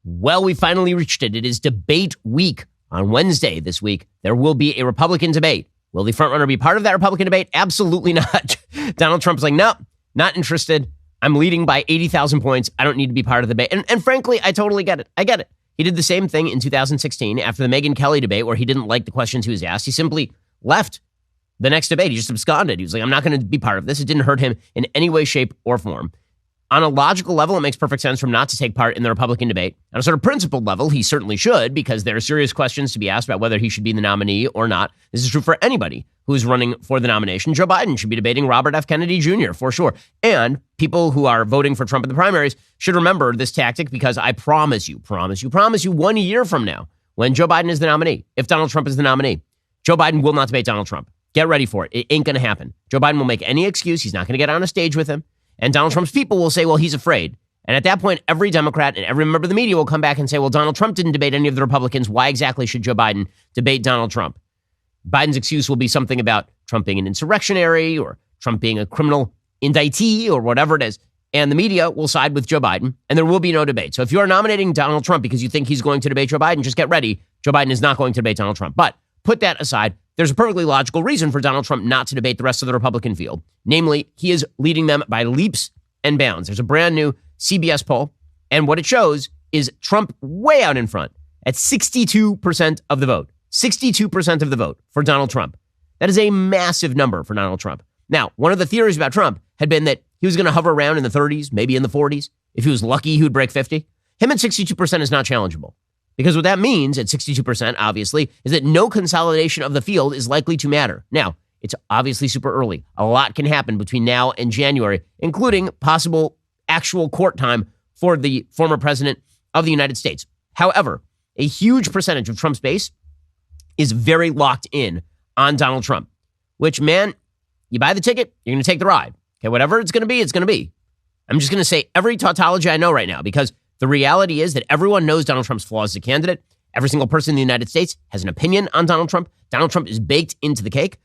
Well, we finally reached it. It is debate week. On Wednesday this week, there will be a Republican debate. Will the frontrunner be part of that Republican debate? Absolutely not. Donald Trump's like, no, not interested. I'm leading by 80,000 points. I don't need to be part of the debate. And frankly, I totally get it. I get it. He did the same thing in 2016 after the Megyn Kelly debate where he didn't like the questions he was asked. He simply left the next debate. He just absconded. He was like, I'm not going to be part of this. It didn't hurt him in any way, shape, or form. On a logical level, it makes perfect sense for him not to take part in the Republican debate. On a sort of principled level, he certainly should, because there are serious questions to be asked about whether he should be the nominee or not. This is true for anybody who's running for the nomination. Joe Biden should be debating Robert F. Kennedy Jr. for sure. And people who are voting for Trump in the primaries should remember this tactic, because I promise you 1 year from now, when Joe Biden is the nominee, if Donald Trump is the nominee, Joe Biden will not debate Donald Trump. Get ready for it. It ain't going to happen. Joe Biden will make any excuse. He's not going to get on a stage with him. And Donald Trump's people will say, well, he's afraid. And at that point, every Democrat and every member of the media will come back and say, well, Donald Trump didn't debate any of the Republicans. Why exactly should Joe Biden debate Donald Trump? Biden's excuse will be something about Trump being an insurrectionary or Trump being a criminal indictee or whatever it is. And the media will side with Joe Biden, and there will be no debate. So if you are nominating Donald Trump because you think he's going to debate Joe Biden, just get ready. Joe Biden is not going to debate Donald Trump. But put that aside, there's a perfectly logical reason for Donald Trump not to debate the rest of the Republican field. Namely, he is leading them by leaps and bounds. There's a brand new CBS poll, and what it shows is Trump way out in front at 62% of the vote. 62% of the vote for Donald Trump. That is a massive number for Donald Trump. Now, one of the theories about Trump had been that he was going to hover around in the 30s, maybe in the 40s. If he was lucky, he would break 50. Him at 62% is not challengeable. Because what that means at 62%, obviously, is that no consolidation of the field is likely to matter. Now, it's obviously super early. A lot can happen between now and January, including possible actual court time for the former president of the United States. However, a huge percentage of Trump's base is very locked in on Donald Trump, which, man, you buy the ticket, you're going to take the ride. Okay, whatever it's going to be, it's going to be. I'm just going to say every tautology I know right now, because the reality is that everyone knows Donald Trump's flaws as a candidate. Every single person in the United States has an opinion on Donald Trump. Donald Trump is baked into the cake.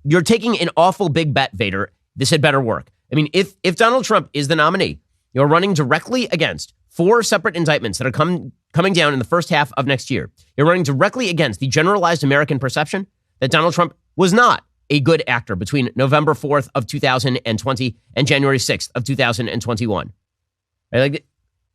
You're taking an awful big bet, Vader. This had better work. I mean, if Donald Trump is the nominee, you're running directly against 4 separate indictments that are coming down in the first half of next year. You're running directly against the generalized American perception that Donald Trump was not a good actor between November 4th of 2020 and January 6th of 2021. Right? Like,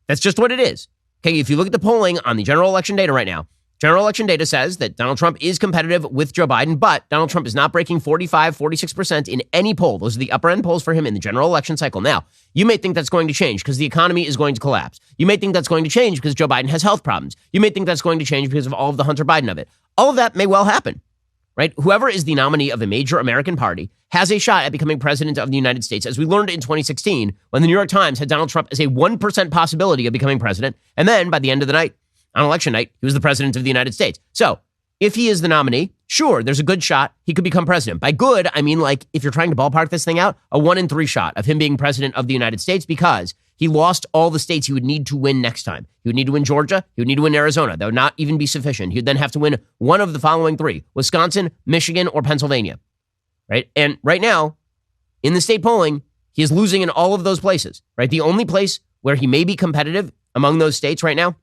that's just what it is. Okay, if you look at the polling on the general election data right now, general election data says that Donald Trump is competitive with Joe Biden, but Donald Trump is not breaking 45, 46% in any poll. Those are the upper end polls for him in the general election cycle. Now, you may think that's going to change because the economy is going to collapse. You may think that's going to change because Joe Biden has health problems. You may think that's going to change because of all of the Hunter Biden of it. All of that may well happen, right? Whoever is the nominee of a major American party has a shot at becoming president of the United States, as we learned in 2016 when the New York Times had Donald Trump as a 1% possibility of becoming president. And then by the end of the night, on election night, he was the president of the United States. So if he is the nominee, sure, there's a good shot he could become president. By good, I mean, like, if you're trying to ballpark this thing out, a 1 in 3 shot of him being president of the United States, because he lost all the states he would need to win next time. He would need to win Georgia. He would need to win Arizona. That would not even be sufficient. He would then have to win one of the following 3, Wisconsin, Michigan, or Pennsylvania. Right? And right now, in the state polling, he is losing in all of those places. Right? The only place where he may be competitive among those states right now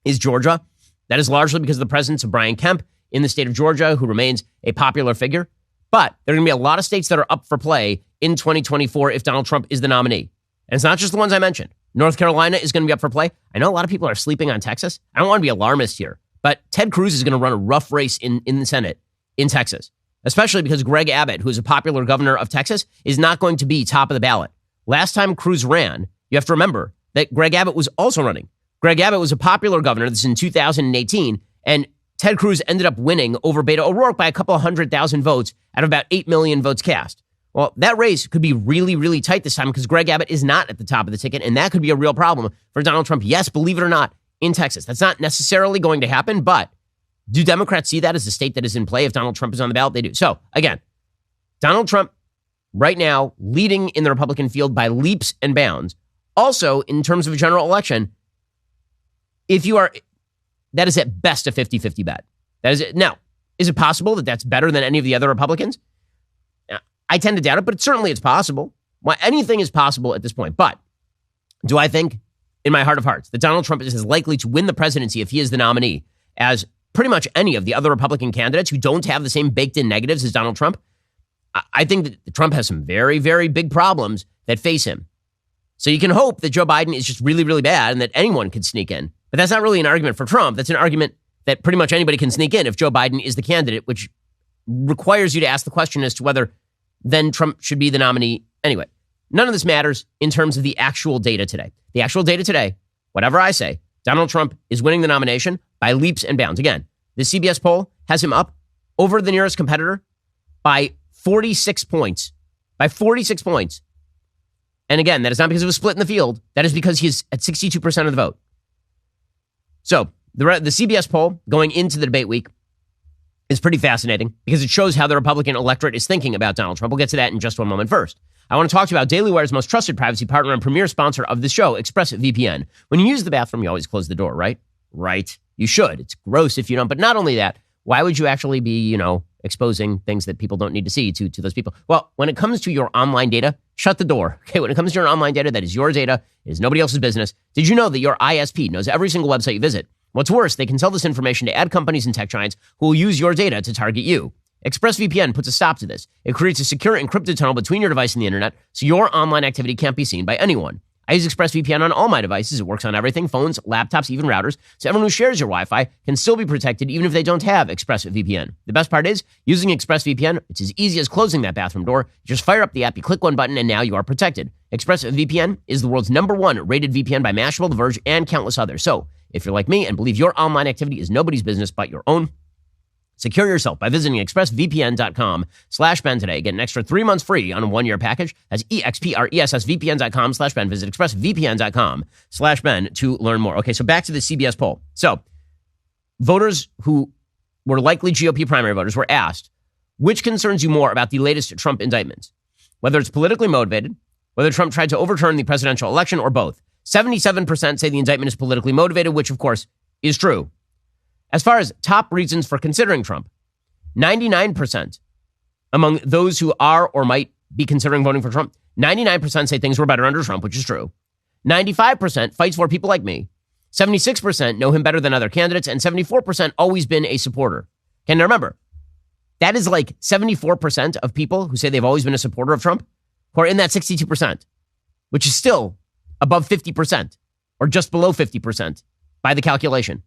is Georgia. That is largely because of the presence of Brian Kemp in the state of Georgia, who remains a popular figure. But there are going to be a lot of states that are up for play in 2024 if Donald Trump is the nominee. And it's not just the ones I mentioned. North Carolina is going to be up for play. I know a lot of people are sleeping on Texas. I don't want to be alarmist here, but Ted Cruz is going to run a rough race in the Senate in Texas, especially because Greg Abbott, who is a popular governor of Texas, is not going to be top of the ballot. Last time Cruz ran, you have to remember that Greg Abbott was also running. Greg Abbott was a popular governor. This is in 2018. And Ted Cruz ended up winning over Beto O'Rourke by a couple of 100,000 votes out of about 8 million votes cast. Well, that race could be really, really tight this time because Greg Abbott is not at the top of the ticket. And that could be a real problem for Donald Trump. Yes, believe it or not, in Texas. That's not necessarily going to happen. But do Democrats see that as a state that is in play if Donald Trump is on the ballot? They do. So again, Donald Trump right now leading in the Republican field by leaps and bounds. Also, in terms of a general election, that is at best a 50-50 bet. That is it. Now, is it possible that that's better than any of the other Republicans? I tend to doubt it, but certainly it's possible. Well, anything is possible at this point. But do I think in my heart of hearts that Donald Trump is as likely to win the presidency if he is the nominee as pretty much any of the other Republican candidates who don't have the same baked-in negatives as Donald Trump. I think that Trump has some very, very big problems that face him. So you can hope that Joe Biden is just really, really bad and that anyone could sneak in. But that's not really an argument for Trump. That's an argument that pretty much anybody can sneak in if Joe Biden is the candidate, which requires you to ask the question as to whether then Trump should be the nominee. Anyway, none of this matters in terms of the actual data today. The actual data today, whatever I say, Donald Trump is winning the nomination by leaps and bounds. Again, the CBS poll has him up over the nearest competitor by 46 points. By 46 points. And again, that is not because of a split in the field. That is because he's at 62% of the vote. So the CBS poll going into the debate week is pretty fascinating because it shows how the Republican electorate is thinking about Donald Trump. We'll get to that in just one moment. First, I want to talk to you about Daily Wire's most trusted privacy partner and premier sponsor of the show, ExpressVPN. When you use the bathroom, you always close the door, right? Right. You should. It's gross if you don't. But not only that, why would you actually be, exposing things that people don't need to see to those people? Well, when it comes to your online data, shut the door. Okay, when it comes to your online data, that is your data. It is nobody else's business. Did you know that your ISP knows every single website you visit? What's worse, they can sell this information to ad companies and tech giants who will use your data to target you. ExpressVPN puts a stop to this. It creates a secure encrypted tunnel between your device and the internet so your online activity can't be seen by anyone. I use ExpressVPN on all my devices. It works on everything, phones, laptops, even routers, so everyone who shares your Wi-Fi can still be protected even if they don't have ExpressVPN. The best part is, using ExpressVPN, it's as easy as closing that bathroom door. You just fire up the app, you click one button, and now you are protected. ExpressVPN is the world's #1 rated VPN by Mashable, The Verge, and countless others. So, if you're like me and believe your online activity is nobody's business but your own, secure yourself by visiting expressvpn.com/Ben today. Get an extra 3 months free on a 1-year package. That's expressvpn.com/Ben. Visit expressvpn.com/Ben to learn more. Okay, so back to the CBS poll. So voters who were likely GOP primary voters were asked, which concerns you more about the latest Trump indictments? Whether it's politically motivated, whether Trump tried to overturn the presidential election, or both. 77% say the indictment is politically motivated, which of course is true. As far as top reasons for considering Trump, 99% among those who are or might be considering voting for Trump, 99% say things were better under Trump, which is true. 95% fights for people like me. 76% know him better than other candidates, and 74% always been a supporter. Okay, now remember, that is like 74% of people who say they've always been a supporter of Trump who are in that 62%, which is still above 50% or just below 50% by the calculation.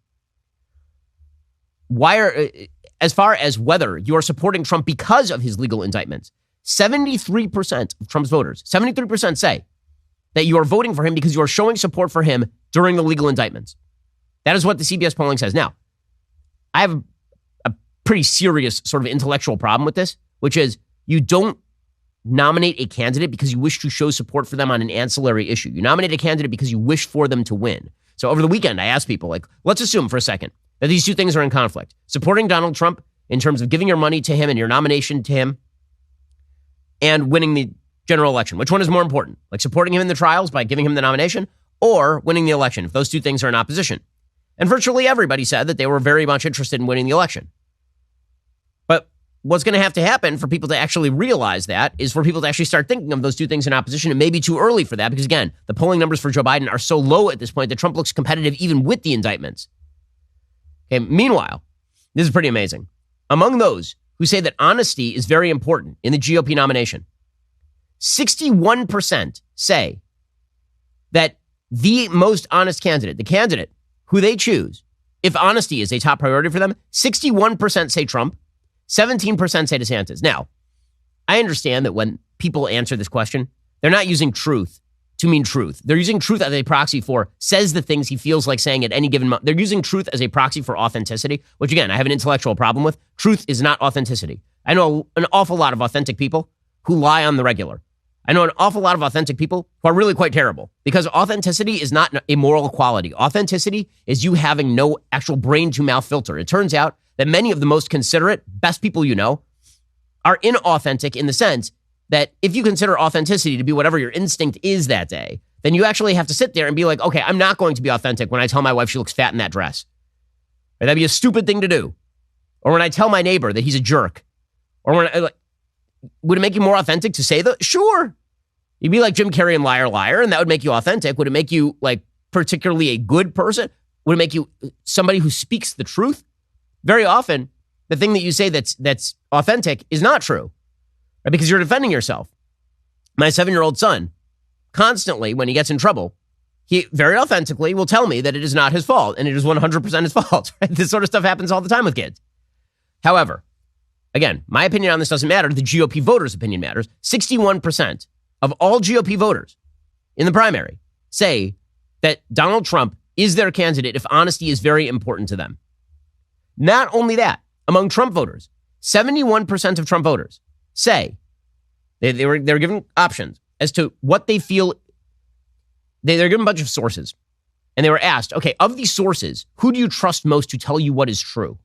As far as whether you're supporting Trump because of his legal indictments, 73% of Trump's voters, 73% say that you are voting for him because you are showing support for him during the legal indictments. That is what the CBS polling says. Now, I have a pretty serious sort of intellectual problem with this, which is you don't nominate a candidate because you wish to show support for them on an ancillary issue. You nominate a candidate because you wish for them to win. So over the weekend, I asked people, let's assume for a second that these two things are in conflict. Supporting Donald Trump in terms of giving your money to him and your nomination to him and winning the general election. Which one is more important? Like supporting him in the trials by giving him the nomination or winning the election if those two things are in opposition? And virtually everybody said that they were very much interested in winning the election. But what's going to have to happen for people to actually realize that is for people to actually start thinking of those two things in opposition. It may be too early for that because, again, the polling numbers for Joe Biden are so low at this point that Trump looks competitive even with the indictments. Okay, meanwhile, this is pretty amazing. Among those who say that honesty is very important in the GOP nomination, 61% say that the most honest candidate, the candidate who they choose, if honesty is a top priority for them, 61% say Trump, 17% say DeSantis. Now, I understand that when people answer this question, they're not using truth to mean truth. They're using truth as a proxy for says the things he feels like saying at any given moment. They're using truth as a proxy for authenticity, which again, I have an intellectual problem with. Truth is not authenticity. I know an awful lot of authentic people who lie on the regular. I know an awful lot of authentic people who are really quite terrible because authenticity is not a moral quality. Authenticity is you having no actual brain to mouth filter. It turns out that many of the most considerate, best people you know are inauthentic in the sense that if you consider authenticity to be whatever your instinct is that day, then you actually have to sit there and be like, okay, I'm not going to be authentic when I tell my wife she looks fat in that dress. Or that'd be a stupid thing to do. Or when I tell my neighbor that he's a jerk. Or when would it make you more authentic to say that? Sure. You'd be like Jim Carrey in Liar Liar, and that would make you authentic. Would it make you particularly a good person? Would it make you somebody who speaks the truth? Very often, the thing that you say that's authentic is not true, right? Because you're defending yourself. My 7-year-old son, constantly, when he gets in trouble, he very authentically will tell me that it is not his fault, and it is 100% his fault. Right? This sort of stuff happens all the time with kids. However, again, my opinion on this doesn't matter. The GOP voters' opinion matters. 61% of all GOP voters in the primary say that Donald Trump is their candidate if honesty is very important to them. Not only that, among Trump voters, 71% of Trump voters say they were given options as to what they feel. They're given a bunch of sources, and they were asked, okay, of these sources, who do you trust most to tell you what is true?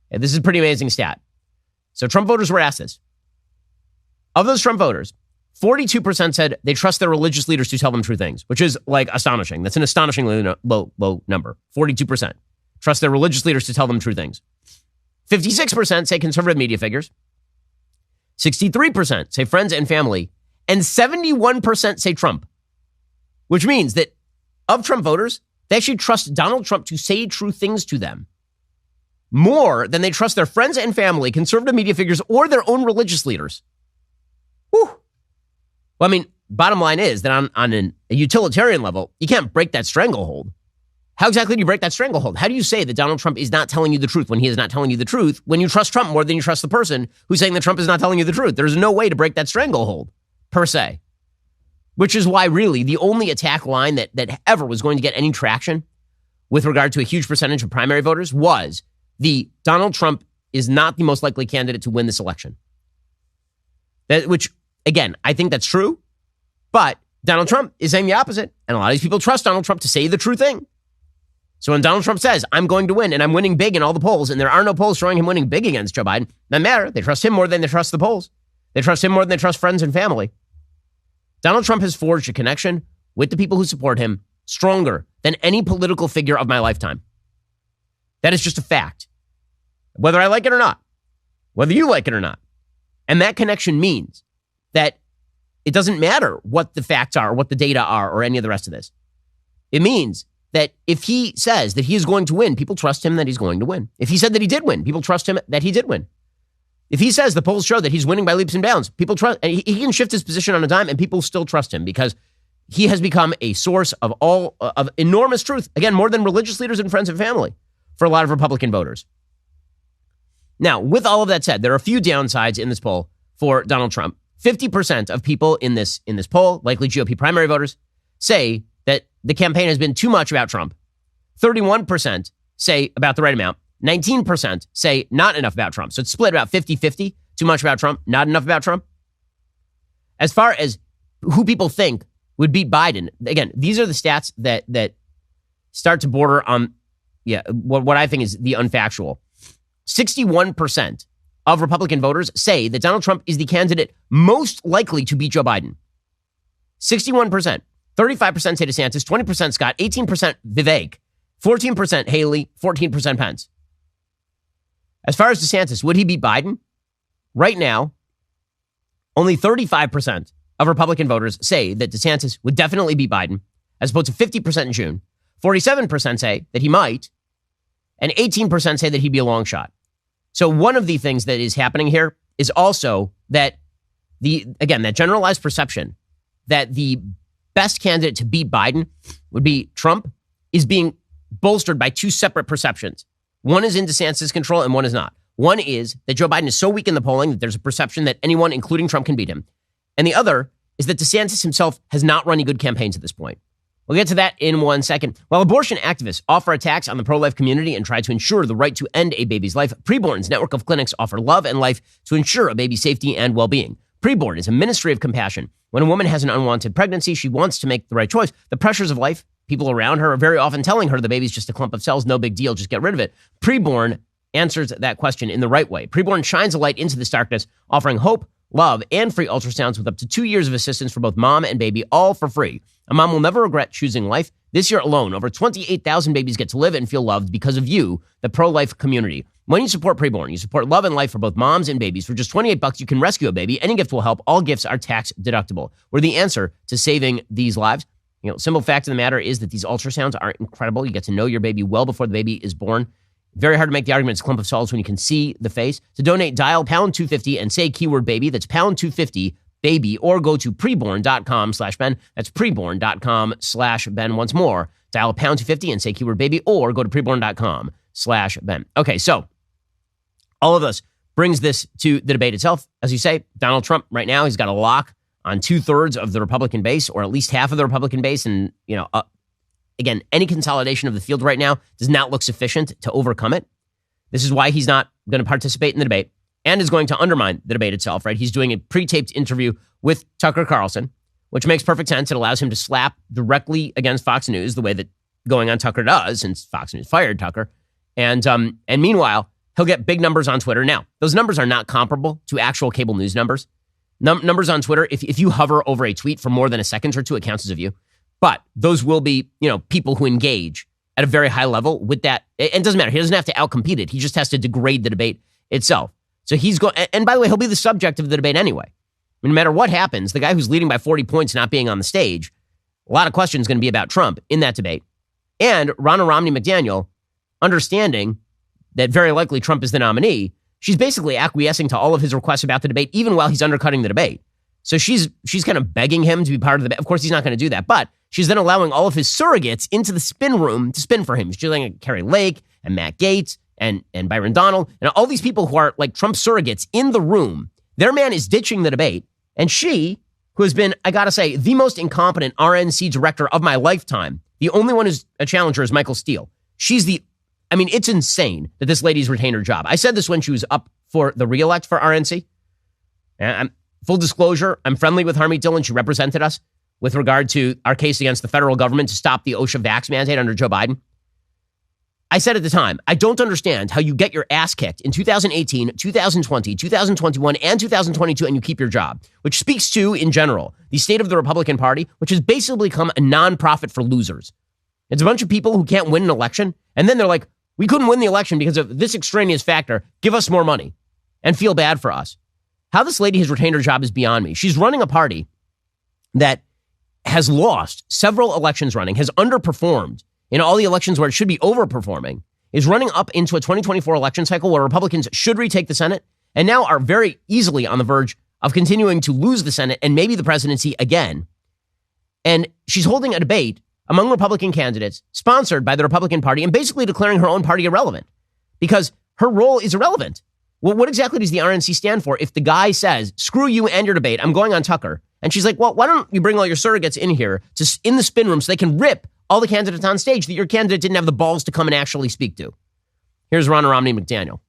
And this is a pretty amazing stat. So Trump voters were asked this. Of those Trump voters, 42% said they trust their religious leaders to tell them true things, which is like astonishing. That's an astonishingly low number. 42% trust their religious leaders to tell them true things. 56% say conservative media figures. 63% say friends and family. And 71% say Trump, which means that of Trump voters, they actually trust Donald Trump to say true things to them more than they trust their friends and family, conservative media figures, or their own religious leaders. Whew. Well, I mean, bottom line is that on a utilitarian level, you can't break that stranglehold. How exactly do you break that stranglehold? How do you say that Donald Trump is not telling you the truth when he is not telling you the truth, when you trust Trump more than you trust the person who's saying that Trump is not telling you the truth? There's no way to break that stranglehold, per se. Which is why, really, the only attack line that ever was going to get any traction with regard to a huge percentage of primary voters was the Donald Trump is not the most likely candidate to win this election. Which, again, I think that's true, but Donald Trump is saying the opposite, and a lot of these people trust Donald Trump to say the true thing. So when Donald Trump says, I'm going to win, and I'm winning big in all the polls, and there are no polls showing him winning big against Joe Biden, doesn't matter. They trust him more than they trust the polls. They trust him more than they trust friends and family. Donald Trump has forged a connection with the people who support him stronger than any political figure of my lifetime. That is just a fact. Whether I like it or not, whether you like it or not. And that connection means that it doesn't matter what the facts are, or what the data are, or any of the rest of this. It means that if he says that he is going to win, people trust him that he's going to win. If he said that he did win, people trust him that he did win. If he says the polls show that he's winning by leaps and bounds, people trust, and he can shift his position on a dime and people still trust him because he has become a source of enormous truth. Again, more than religious leaders and friends and family for a lot of Republican voters. Now, with all of that said, there are a few downsides in this poll for Donald Trump. 50% of people in this poll, likely GOP primary voters, say that the campaign has been too much about Trump. 31% say about the right amount. 19% say not enough about Trump. So it's split about 50-50. Too much about Trump, not enough about Trump. As far as who people think would beat Biden, again, these are the stats that start to border on what I think is the unfactual. 61% of Republican voters say that Donald Trump is the candidate most likely to beat Joe Biden. 61%. 35% say DeSantis, 20% Scott, 18% Vivek, 14% Haley, 14% Pence. As far as DeSantis, would he beat Biden? Right now, only 35% of Republican voters say that DeSantis would definitely beat Biden, as opposed to 50% in June. 47% say that he might, and 18% say that he'd be a long shot. So one of the things that is happening here is also that that generalized perception that the best candidate to beat Biden would be Trump is being bolstered by two separate perceptions. One is in DeSantis' control and one is not. One is that Joe Biden is so weak in the polling that there's a perception that anyone, including Trump, can beat him. And the other is that DeSantis himself has not run any good campaigns at this point. We'll get to that in 1 second. While abortion activists offer attacks on the pro-life community and try to ensure the right to end a baby's life, Preborn's network of clinics offer love and life to ensure a baby's safety and well-being. Preborn is a ministry of compassion. When a woman has an unwanted pregnancy, she wants to make the right choice. The pressures of life, people around her are very often telling her the baby's just a clump of cells, no big deal, just get rid of it. Preborn answers that question in the right way. Preborn shines a light into this darkness, offering hope, love, and free ultrasounds with up to 2 years of assistance for both mom and baby, all for free. A mom will never regret choosing life. This year alone, over 28,000 babies get to live and feel loved because of you, the pro-life community. When you support Preborn, you support love and life for both moms and babies. For just $28, you can rescue a baby. Any gift will help. All gifts are tax deductible. We're the answer to saving these lives. Simple fact of the matter is that these ultrasounds are incredible. You get to know your baby well before the baby is born. Very hard to make the argument it's a clump of solids when you can see the face. To donate, dial pound 250 and say keyword baby. That's pound 250 baby, or go to preborn.com/Ben. That's preborn.com/Ben. Once more, dial pound 250 and say keyword baby, or go to preborn.com/Ben. Okay, so all of this brings this to the debate itself. As you say, Donald Trump right now, he's got a lock on 2/3 of the Republican base, or at least half of the Republican base. And, again, any consolidation of the field right now does not look sufficient to overcome it. This is why he's not going to participate in the debate and is going to undermine the debate itself, right? He's doing a pre-taped interview with Tucker Carlson, which makes perfect sense. It allows him to slap directly against Fox News the way that going on Tucker does, since Fox News fired Tucker. And meanwhile, he'll get big numbers on Twitter. Now, those numbers are not comparable to actual cable news numbers. Numbers on Twitter, if you hover over a tweet for more than a second or two, it counts as a view. But those will be, people who engage at a very high level with that. It doesn't matter. He doesn't have to outcompete it. He just has to degrade the debate itself. So he's going, and by the way, he'll be the subject of the debate anyway. No matter what happens, the guy who's leading by 40 points not being on the stage, a lot of questions going to be about Trump in that debate. And Ronna Romney McDaniel, understanding that very likely Trump is the nominee, she's basically acquiescing to all of his requests about the debate, even while he's undercutting the debate. So she's kind of begging him to be part of the debate. Of course, he's not going to do that, but she's then allowing all of his surrogates into the spin room to spin for him. She's letting Carrie Lake and Matt Gaetz and Byron Donald and all these people who are like Trump surrogates in the room. Their man is ditching the debate. And she, who has been, I got to say, the most incompetent RNC director of my lifetime, the only one who's a challenger is Michael Steele. It's insane that this lady's retained her job. I said this when she was up for the reelect for RNC. Full disclosure, I'm friendly with Harmeet Dillon. She represented us with regard to our case against the federal government to stop the OSHA vax mandate under Joe Biden. I said at the time, I don't understand how you get your ass kicked in 2018, 2020, 2021, and 2022, and you keep your job, which speaks to, in general, the state of the Republican Party, which has basically become a nonprofit for losers. It's a bunch of people who can't win an election, and then they're like, we couldn't win the election because of this extraneous factor. Give us more money and feel bad for us. How this lady has retained her job is beyond me. She's running a party that has lost several elections running, has underperformed in all the elections where it should be overperforming, is running up into a 2024 election cycle where Republicans should retake the Senate and now are very easily on the verge of continuing to lose the Senate and maybe the presidency again. And she's holding a debate among Republican candidates sponsored by the Republican Party and basically declaring her own party irrelevant because her role is irrelevant. Well, what exactly does the RNC stand for if the guy says, screw you and your debate, I'm going on Tucker? And she's like, well, why don't you bring all your surrogates in here in the spin room so they can rip all the candidates on stage that your candidate didn't have the balls to come and actually speak to? Here's Ronna Romney McDaniel.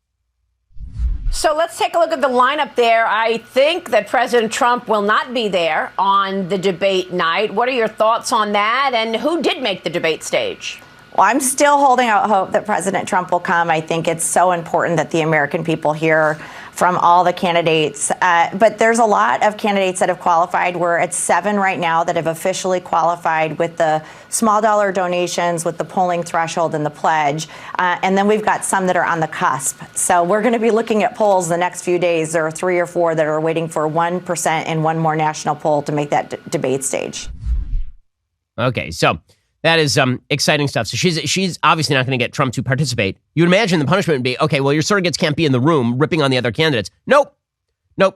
So let's take a look at the lineup there. I think that President Trump will not be there on the debate night. What are your thoughts on that? And who did make the debate stage? Well, I'm still holding out hope that President Trump will come. I think it's so important that the American people hear from all the candidates. But there's a lot of candidates that have qualified. We're at 7 right now that have officially qualified with the small dollar donations, with the polling threshold and the pledge. And then we've got some that are on the cusp. So we're going to be looking at polls the next few days. There are 3 or 4 that are waiting for 1% and one more national poll to make that debate stage. Okay, so that is exciting stuff. So she's obviously not going to get Trump to participate. You would imagine the punishment would be, okay, well, your surrogates can't be in the room ripping on the other candidates. Nope. I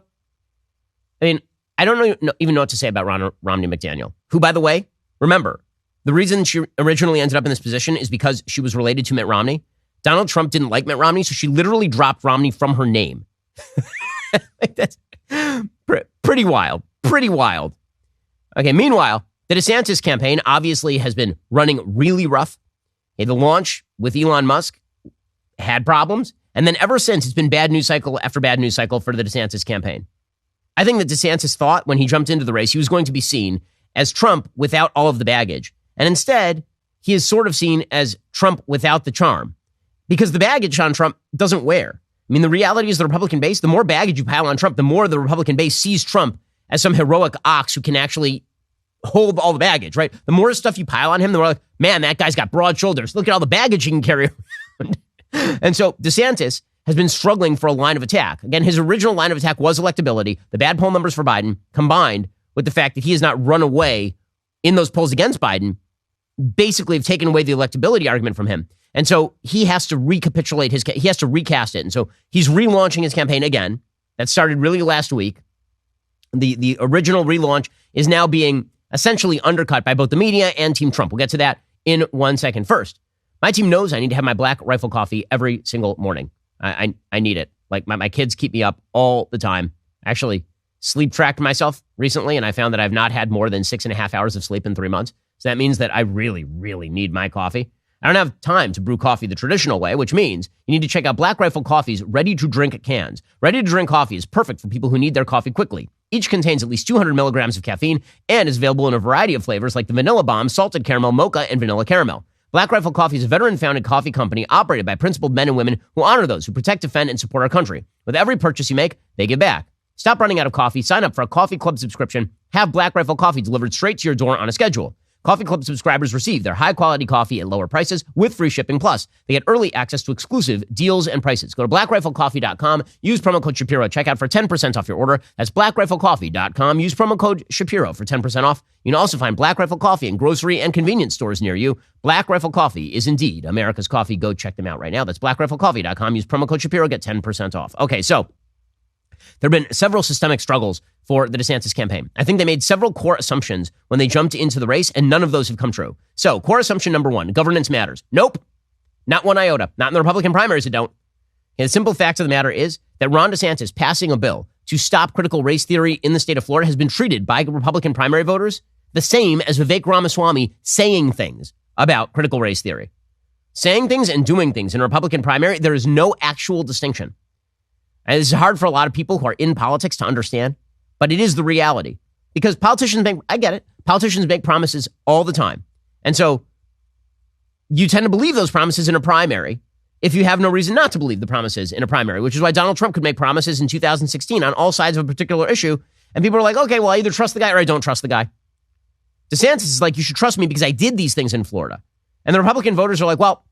mean, I don't even know what to say about Romney McDaniel, who, by the way, remember, the reason she originally ended up in this position is because she was related to Mitt Romney. Donald Trump didn't like Mitt Romney, so she literally dropped Romney from her name. That's pretty wild. Pretty wild. Okay, meanwhile, the DeSantis campaign obviously has been running really rough. The launch with Elon Musk had problems. And then ever since, it's been bad news cycle after bad news cycle for the DeSantis campaign. I think that DeSantis thought when he jumped into the race, he was going to be seen as Trump without all of the baggage. And instead, he is sort of seen as Trump without the charm because the baggage on Trump doesn't wear. I mean, the reality is the Republican base, the more baggage you pile on Trump, the more the Republican base sees Trump as some heroic ox who can actually hold all the baggage, right? The more stuff you pile on him, the more like, man, that guy's got broad shoulders. Look at all the baggage he can carry around. And so DeSantis has been struggling for a line of attack. Again, his original line of attack was electability, the bad poll numbers for Biden, combined with the fact that he has not run away in those polls against Biden basically have taken away the electability argument from him. And so he has to recapitulate he has to recast it. And so he's relaunching his campaign again. That started really last week. The original relaunch is now being essentially undercut by both the media and Team Trump. We'll get to that in 1 second. First, my team knows I need to have my Black Rifle coffee every single morning. I need it. Like my kids keep me up all the time. I actually sleep tracked myself recently, and I found that I've not had more than 6.5 hours of sleep in 3 months. So that means that I really, really need my coffee. I don't have time to brew coffee the traditional way, which means you need to check out Black Rifle Coffee's ready-to-drink cans. Ready-to-drink coffee is perfect for people who need their coffee quickly. Each contains at least 200 milligrams of caffeine and is available in a variety of flavors like the Vanilla Bomb, Salted Caramel, Mocha, and Vanilla Caramel. Black Rifle Coffee is a veteran-founded coffee company operated by principled men and women who honor those who protect, defend, and support our country. With every purchase you make, they give back. Stop running out of coffee. Sign up for a Coffee Club subscription. Have Black Rifle Coffee delivered straight to your door on a schedule. Coffee Club subscribers receive their high-quality coffee at lower prices with free shipping. Plus, they get early access to exclusive deals and prices. Go to blackriflecoffee.com. Use promo code Shapiro at checkout for 10% off your order. That's blackriflecoffee.com. Use promo code Shapiro for 10% off. You can also find Black Rifle Coffee in grocery and convenience stores near you. Black Rifle Coffee is indeed America's coffee. Go check them out right now. That's blackriflecoffee.com. Use promo code Shapiro. Get 10% off. Okay, so there have been several systemic struggles for the DeSantis campaign. I think they made several core assumptions when they jumped into the race, and none of those have come true. So, core assumption number one, governance matters. Nope, not one iota. Not in the Republican primaries, it don't. And the simple fact of the matter is that Ron DeSantis passing a bill to stop critical race theory in the state of Florida has been treated by Republican primary voters the same as Vivek Ramaswamy saying things about critical race theory. Saying things and doing things in a Republican primary, there is no actual distinction. And this is hard for a lot of people who are in politics to understand, but it is the reality. Because I get it, politicians make promises all the time. And so you tend to believe those promises in a primary if you have no reason not to believe the promises in a primary, which is why Donald Trump could make promises in 2016 on all sides of a particular issue. And people are like, okay, well, I either trust the guy or I don't trust the guy. DeSantis is like, you should trust me because I did these things in Florida. And the Republican voters are like, well,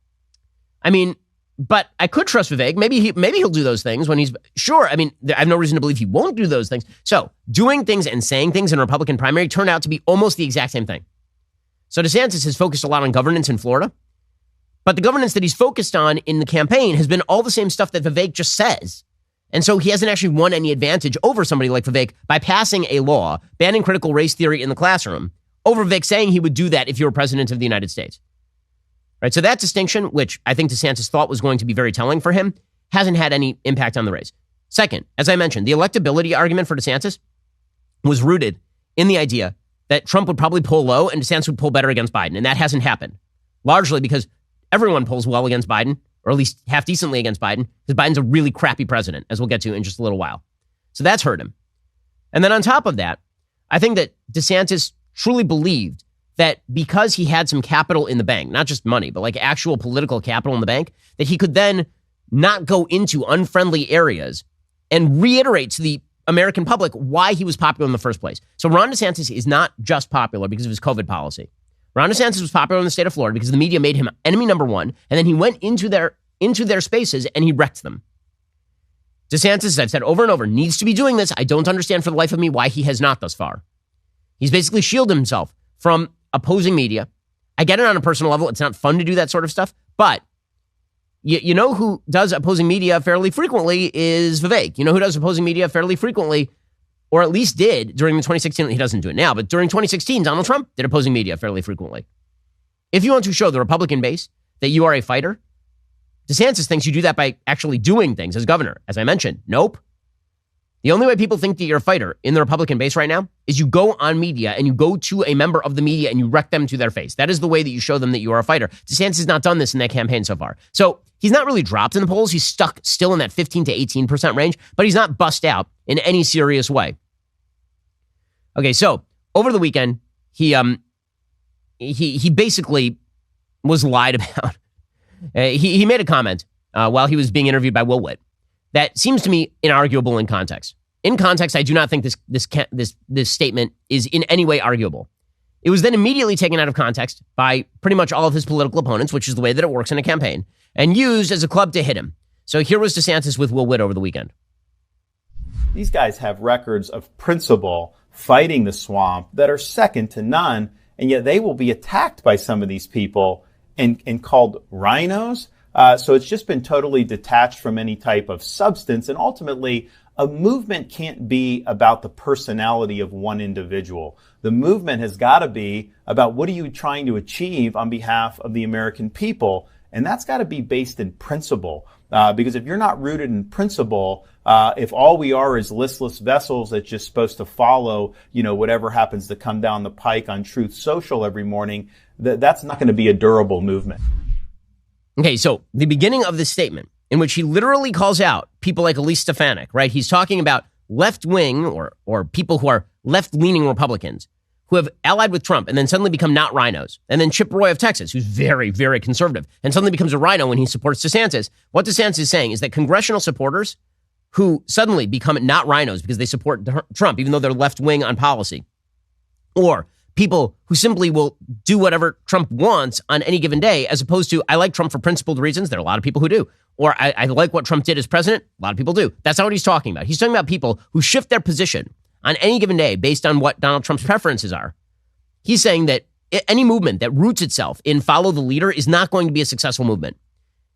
I mean, but I could trust Vivek. Maybe he'll do those things when he's sure. I mean, I have no reason to believe he won't do those things. So doing things and saying things in a Republican primary turned out to be almost the exact same thing. So DeSantis has focused a lot on governance in Florida, but the governance that he's focused on in the campaign has been all the same stuff that Vivek just says. And so he hasn't actually won any advantage over somebody like Vivek by passing a law banning critical race theory in the classroom over Vivek saying he would do that if you were president of the United States. Right, so that distinction, which I think DeSantis thought was going to be very telling for him, hasn't had any impact on the race. Second, as I mentioned, the electability argument for DeSantis was rooted in the idea that Trump would probably pull low and DeSantis would pull better against Biden. And that hasn't happened, largely because everyone pulls well against Biden, or at least half decently against Biden, because Biden's a really crappy president, as we'll get to in just a little while. So that's hurt him. And then on top of that, I think that DeSantis truly believed that because he had some capital in the bank, not just money, but like actual political capital in the bank, that he could then not go into unfriendly areas and reiterate to the American public why he was popular in the first place. So Ron DeSantis is not just popular because of his COVID policy. Ron DeSantis was popular in the state of Florida because the media made him enemy number one, and then he went into their spaces and he wrecked them. DeSantis, as I've said over and over, needs to be doing this. I don't understand for the life of me why he has not thus far. He's basically shielded himself from opposing media. I get it on a personal level. It's not fun to do that sort of stuff, but you know who does opposing media fairly frequently is Vivek. You know who does opposing media fairly frequently, or at least did during the 2016, he doesn't do it now, but during 2016, Donald Trump did opposing media fairly frequently. If you want to show the Republican base that you are a fighter, DeSantis thinks you do that by actually doing things as governor. As I mentioned, nope. The only way people think that you're a fighter in the Republican base right now is you go on media and you go to a member of the media and you wreck them to their face. That is the way that you show them that you are a fighter. DeSantis has not done this in that campaign so far. So he's not really dropped in the polls. He's stuck still in that 15 to 18% range, but he's not bust out in any serious way. Okay, so over the weekend, he basically was lied about. He made a comment while he was being interviewed by Will Witt that seems to me inarguable in context. In context, I do not think this statement is in any way arguable. It was then immediately taken out of context by pretty much all of his political opponents, which is the way that it works in a campaign, and used as a club to hit him. So here was DeSantis with Will Witt over the weekend. These guys have records of principle fighting the swamp that are second to none. and yet they will be attacked by some of these people and called rhinos. So it's just been totally detached from any type of substance. And ultimately, a movement can't be about the personality of one individual. The movement has got to be about what are you trying to achieve on behalf of the American people. And that's got to be based in principle. Because if you're not rooted in principle, if all we are is listless vessels that's just supposed to follow, whatever happens to come down the pike on Truth Social every morning, that's not going to be a durable movement. Okay, so the beginning of this statement, in which he literally calls out people like Elise Stefanik, right? He's talking about left-wing or people who are left-leaning Republicans who have allied with Trump and then suddenly become not rhinos. And then Chip Roy of Texas, who's very, very conservative, and suddenly becomes a rhino when he supports DeSantis. What DeSantis is saying is that congressional supporters who suddenly become not rhinos because they support Trump, even though they're left-wing on policy, or people who simply will do whatever Trump wants on any given day, as opposed to, I like Trump for principled reasons. There are a lot of people who do. Or I like what Trump did as president. A lot of people do. That's not what he's talking about. He's talking about people who shift their position on any given day based on what Donald Trump's preferences are. He's saying that any movement that roots itself in follow the leader is not going to be a successful movement.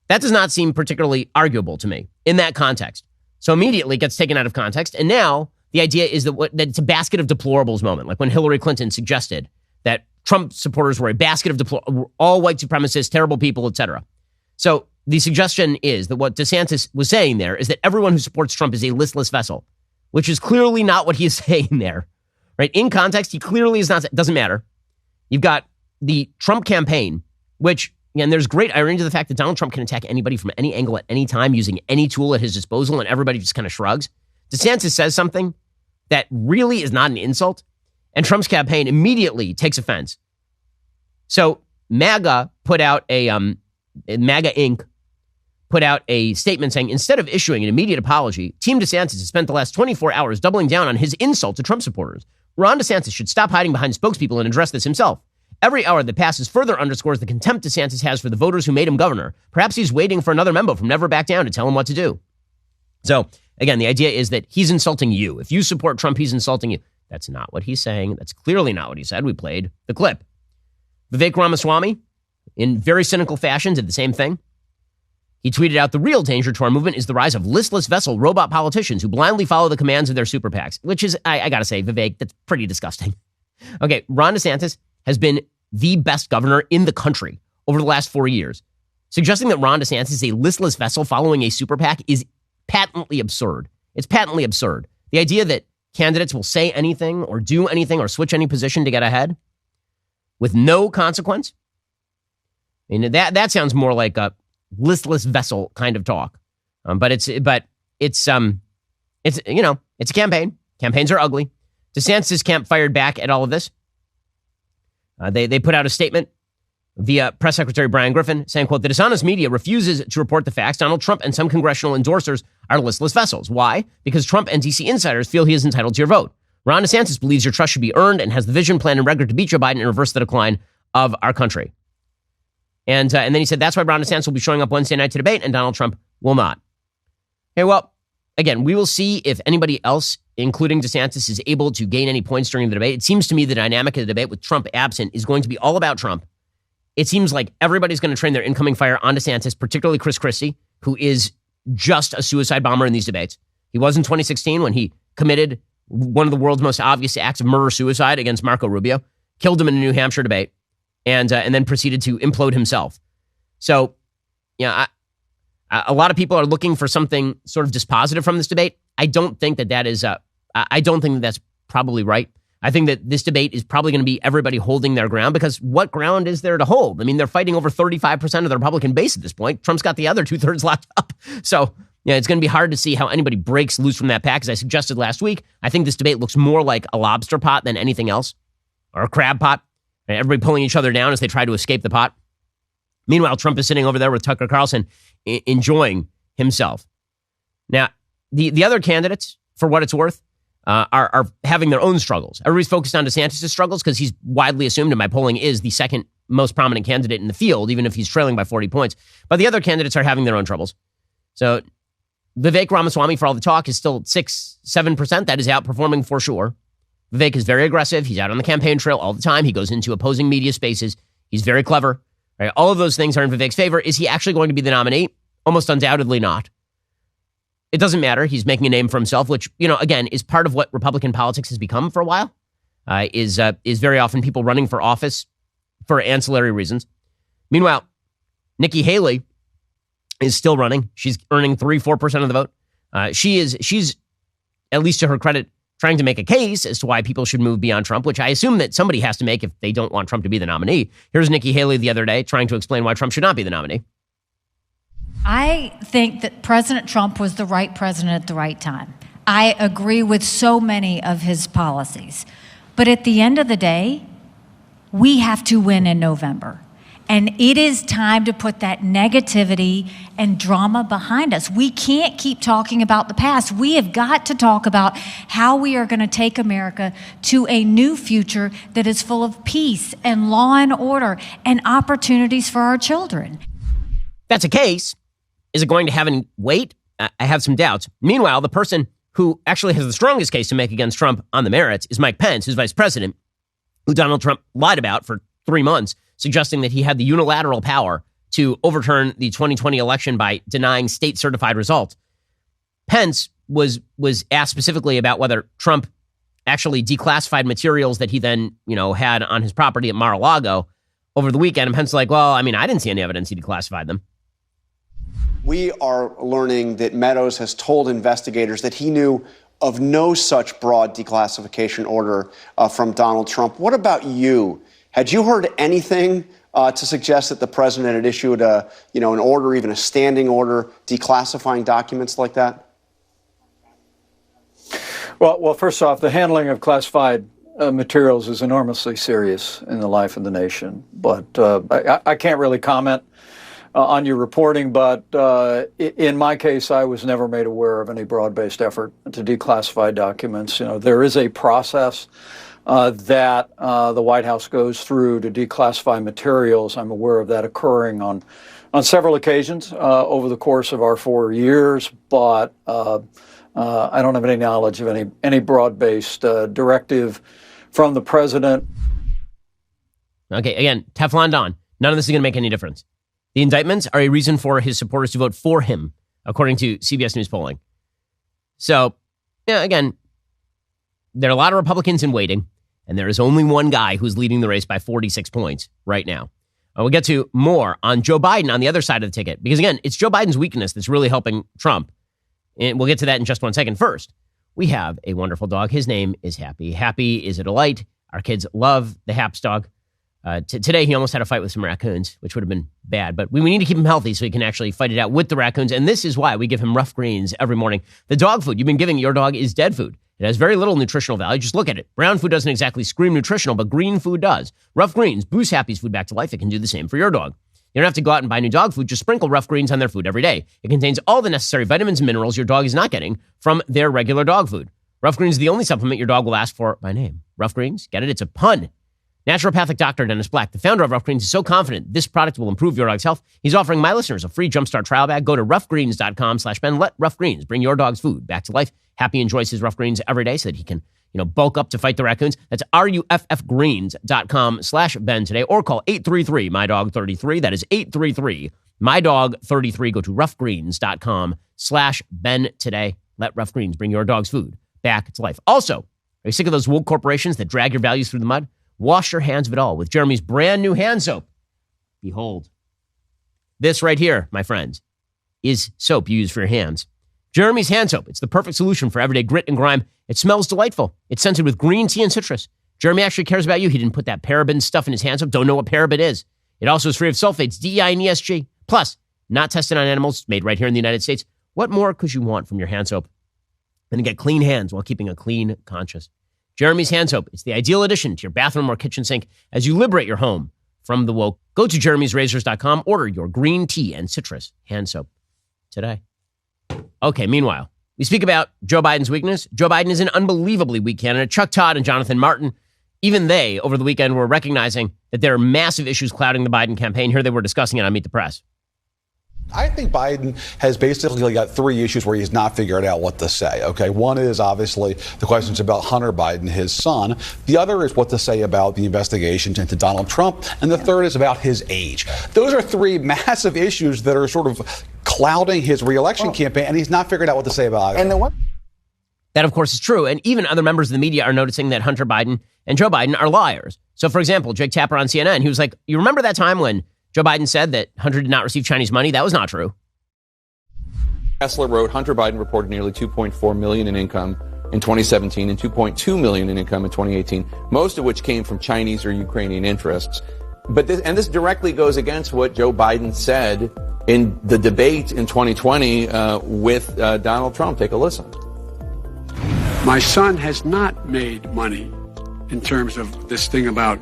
That does not seem particularly arguable to me in that context. So immediately it gets taken out of context. And now the idea is that it's a basket of deplorables moment, like when Hillary Clinton suggested that Trump supporters were a basket of deplorables, all white supremacists, terrible people, etc. So the suggestion is that what DeSantis was saying there is that everyone who supports Trump is a listless vessel, which is clearly not what he is saying there, right? In context, he clearly is not. It doesn't matter. You've got the Trump campaign, which, and there's great irony to the fact that Donald Trump can attack anybody from any angle at any time using any tool at his disposal, and everybody just kind of shrugs. DeSantis says something that really is not an insult, and Trump's campaign immediately takes offense. So MAGA put out MAGA Inc. put out a statement saying, instead of issuing an immediate apology, Team DeSantis has spent the last 24 hours doubling down on his insult to Trump supporters. Ron DeSantis should stop hiding behind spokespeople and address this himself. Every hour that passes further underscores the contempt DeSantis has for the voters who made him governor. Perhaps he's waiting for another memo from Never Back Down to tell him what to do. So, again, the idea is that he's insulting you. If you support Trump, he's insulting you. That's not what he's saying. That's clearly not what he said. We played the clip. Vivek Ramaswamy, in very cynical fashion, did the same thing. He tweeted out, the real danger to our movement is the rise of listless vessel robot politicians who blindly follow the commands of their super PACs, which is, I got to say, Vivek, that's pretty disgusting. Okay, Ron DeSantis has been the best governor in the country over the last 4 years. Suggesting that Ron DeSantis is a listless vessel following a super PAC is patently absurd. It's patently absurd. The idea that candidates will say anything or do anything or switch any position to get ahead with no consequence. I mean, that sounds more like a listless vessel kind of talk. But it's a campaign. Campaigns are ugly. DeSantis camp fired back at all of this. They put out a statement via Press Secretary Brian Griffin saying, quote, the dishonest media refuses to report the facts. Donald Trump and some congressional endorsers are listless vessels. Why? Because Trump and DC insiders feel he is entitled to your vote. Ron DeSantis believes your trust should be earned and has the vision, plan, and record to beat Joe Biden and reverse the decline of our country. And then he said, that's why Ron DeSantis will be showing up Wednesday night to debate and Donald Trump will not. Okay, well, again, we will see if anybody else, including DeSantis, is able to gain any points during the debate. It seems to me the dynamic of the debate with Trump absent is going to be all about Trump. It seems like everybody's going to train their incoming fire on DeSantis, particularly Chris Christie, who is just a suicide bomber in these debates. He was in 2016 when he committed one of the world's most obvious acts of murder-suicide against Marco Rubio, killed him in a New Hampshire debate, and then proceeded to implode himself. So, yeah, a lot of people are looking for something sort of dispositive from this debate. I don't think that is. I don't think that's probably right. I think that this debate is probably going to be everybody holding their ground, because what ground is there to hold? I mean, they're fighting over 35% of the Republican base at this point. Trump's got the other 2/3 locked up. So, yeah, it's going to be hard to see how anybody breaks loose from that pack. As I suggested last week, I think this debate looks more like a lobster pot than anything else, or a crab pot. Everybody pulling each other down as they try to escape the pot. Meanwhile, Trump is sitting over there with Tucker Carlson enjoying himself. Now, the other candidates, for what it's worth, are having their own struggles. Everybody's focused on DeSantis' struggles because he's widely assumed, in my polling, is the second most prominent candidate in the field, even if he's trailing by 40 points. But the other candidates are having their own troubles. So Vivek Ramaswamy, for all the talk, is still at 6-7%. That is outperforming for sure. Vivek is very aggressive. He's out on the campaign trail all the time. He goes into opposing media spaces. He's very clever. Right? All of those things are in Vivek's favor. Is he actually going to be the nominee? Almost undoubtedly not. It doesn't matter. He's making a name for himself, which, again, is part of what Republican politics has become for a while, is very often people running for office for ancillary reasons. Meanwhile, Nikki Haley is still running. She's earning 3-4% of the vote. She's, at least to her credit, trying to make a case as to why people should move beyond Trump, which I assume that somebody has to make if they don't want Trump to be the nominee. Here's Nikki Haley the other day trying to explain why Trump should not be the nominee. I think that President Trump was the right president at the right time. I agree with so many of his policies. But at the end of the day, we have to win in November. And it is time to put that negativity and drama behind us. We can't keep talking about the past. We have got to talk about how we are going to take America to a new future that is full of peace and law and order and opportunities for our children. That's a case. Is it going to have any weight? I have some doubts. Meanwhile, the person who actually has the strongest case to make against Trump on the merits is Mike Pence, who's vice president, who Donald Trump lied about for 3 months, suggesting that he had the unilateral power to overturn the 2020 election by denying state-certified results. Pence was asked specifically about whether Trump actually declassified materials that he then, had on his property at Mar-a-Lago over the weekend. And Pence was like, well, I didn't see any evidence he declassified them. We are learning that Meadows has told investigators that he knew of no such broad declassification order from Donald Trump. What about you? Had you heard anything to suggest that the president had issued an order, even a standing order, declassifying documents like that? Well, first off, the handling of classified materials is enormously serious in the life of the nation. But I can't really comment on your reporting, but in my case, I was never made aware of any broad-based effort to declassify documents. There is a process that the White House goes through to declassify materials. I'm aware of that occurring on several occasions over the course of our 4 years, but I don't have any knowledge of any broad-based directive from the president. Okay, again, Teflon Don. None of this is going to make any difference. The indictments are a reason for his supporters to vote for him, according to CBS News polling. So, again, there are a lot of Republicans in waiting, and there is only one guy who's leading the race by 46 points right now. We'll get to more on Joe Biden on the other side of the ticket, because, again, it's Joe Biden's weakness that's really helping Trump. And we'll get to that in just 1 second. First, we have a wonderful dog. His name is Happy. Happy is a delight. Our kids love the Haps dog. Today, he almost had a fight with some raccoons, which would have been bad. But we need to keep him healthy so he can actually fight it out with the raccoons. And this is why we give him Ruff Greens every morning. The dog food you've been giving your dog is dead food. It has very little nutritional value. Just look at it. Brown food doesn't exactly scream nutritional, but green food does. Ruff Greens boosts Happy's food back to life. It can do the same for your dog. You don't have to go out and buy new dog food. Just sprinkle Ruff Greens on their food every day. It contains all the necessary vitamins and minerals your dog is not getting from their regular dog food. Ruff Greens is the only supplement your dog will ask for by name. Ruff Greens, get it? It's a pun. Naturopathic Dr. Dennis Black, the founder of Ruff Greens, is so confident this product will improve your dog's health. He's offering my listeners a free Jumpstart Trial Bag. Go to ruffgreens.com/Ben. Let Ruff Greens bring your dog's food back to life. Happy enjoys his Ruff Greens every day so that he can, bulk up to fight the raccoons. That's ruffgreens.com/Ben today, or call 833-MyDog33. That is 833-MyDog33. Go to ruffgreens.com/Ben today. Let Ruff Greens bring your dog's food back to life. Also, are you sick of those woke corporations that drag your values through the mud? Wash your hands of it all with Jeremy's brand new hand soap. Behold. This right here, my friends, is soap you use for your hands. Jeremy's hand soap. It's the perfect solution for everyday grit and grime. It smells delightful. It's scented with green tea and citrus. Jeremy actually cares about you. He didn't put that paraben stuff in his hand soap. Don't know what paraben is. It also is free of sulfates, DEI, and ESG. Plus, not tested on animals, made right here in the United States. What more could you want from your hand soap than to get clean hands while keeping a clean conscience? Jeremy's hand soap. It's the ideal addition to your bathroom or kitchen sink as you liberate your home from the woke. Go to jeremy'srazors.com. Order your green tea and citrus hand soap today. Okay, meanwhile, we speak about Joe Biden's weakness. Joe Biden is an unbelievably weak candidate. Chuck Todd and Jonathan Martin, even they, over the weekend, were recognizing that there are massive issues clouding the Biden campaign. Here they were discussing it on Meet the Press. I think Biden has basically got three issues where he's not figured out what to say. Okay, one is obviously the questions about Hunter Biden, his son. The other is what to say about the investigations into Donald Trump. And the third is about his age. Those are three massive issues that are sort of clouding his reelection campaign, and he's not figured out what to say about it. And that, of course, is true. And even other members of the media are noticing that Hunter Biden and Joe Biden are liars. So, for example, Jake Tapper on CNN, he was like, you remember that time when Joe Biden said that Hunter did not receive Chinese money? That was not true. Kessler wrote Hunter Biden reported nearly $2.4 million in income in 2017 and $2.2 million in income in 2018, most of which came from Chinese or Ukrainian interests. But this directly goes against what Joe Biden said in the debate in 2020 with Donald Trump. Take a listen. My son has not made money in terms of this thing about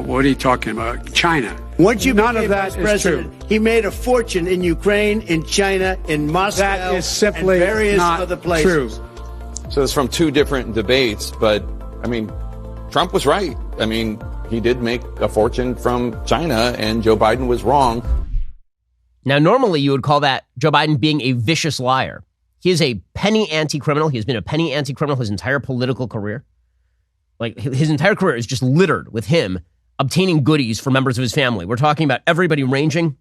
what are you talking about? China. Once you None became of that vice is president, true. he made a fortune in Ukraine, in China, in Moscow, That is simply and various not other places. true. So it's from two different debates, but I mean, Trump was right. I mean, he did make a fortune from China, and Joe Biden was wrong. Now, normally you would call that Joe Biden being a vicious liar. He is a penny anti-criminal. He has been a penny anti-criminal his entire political career. Like, his entire career is just littered with him obtaining goodies for members of his family. We're talking about everybody ranging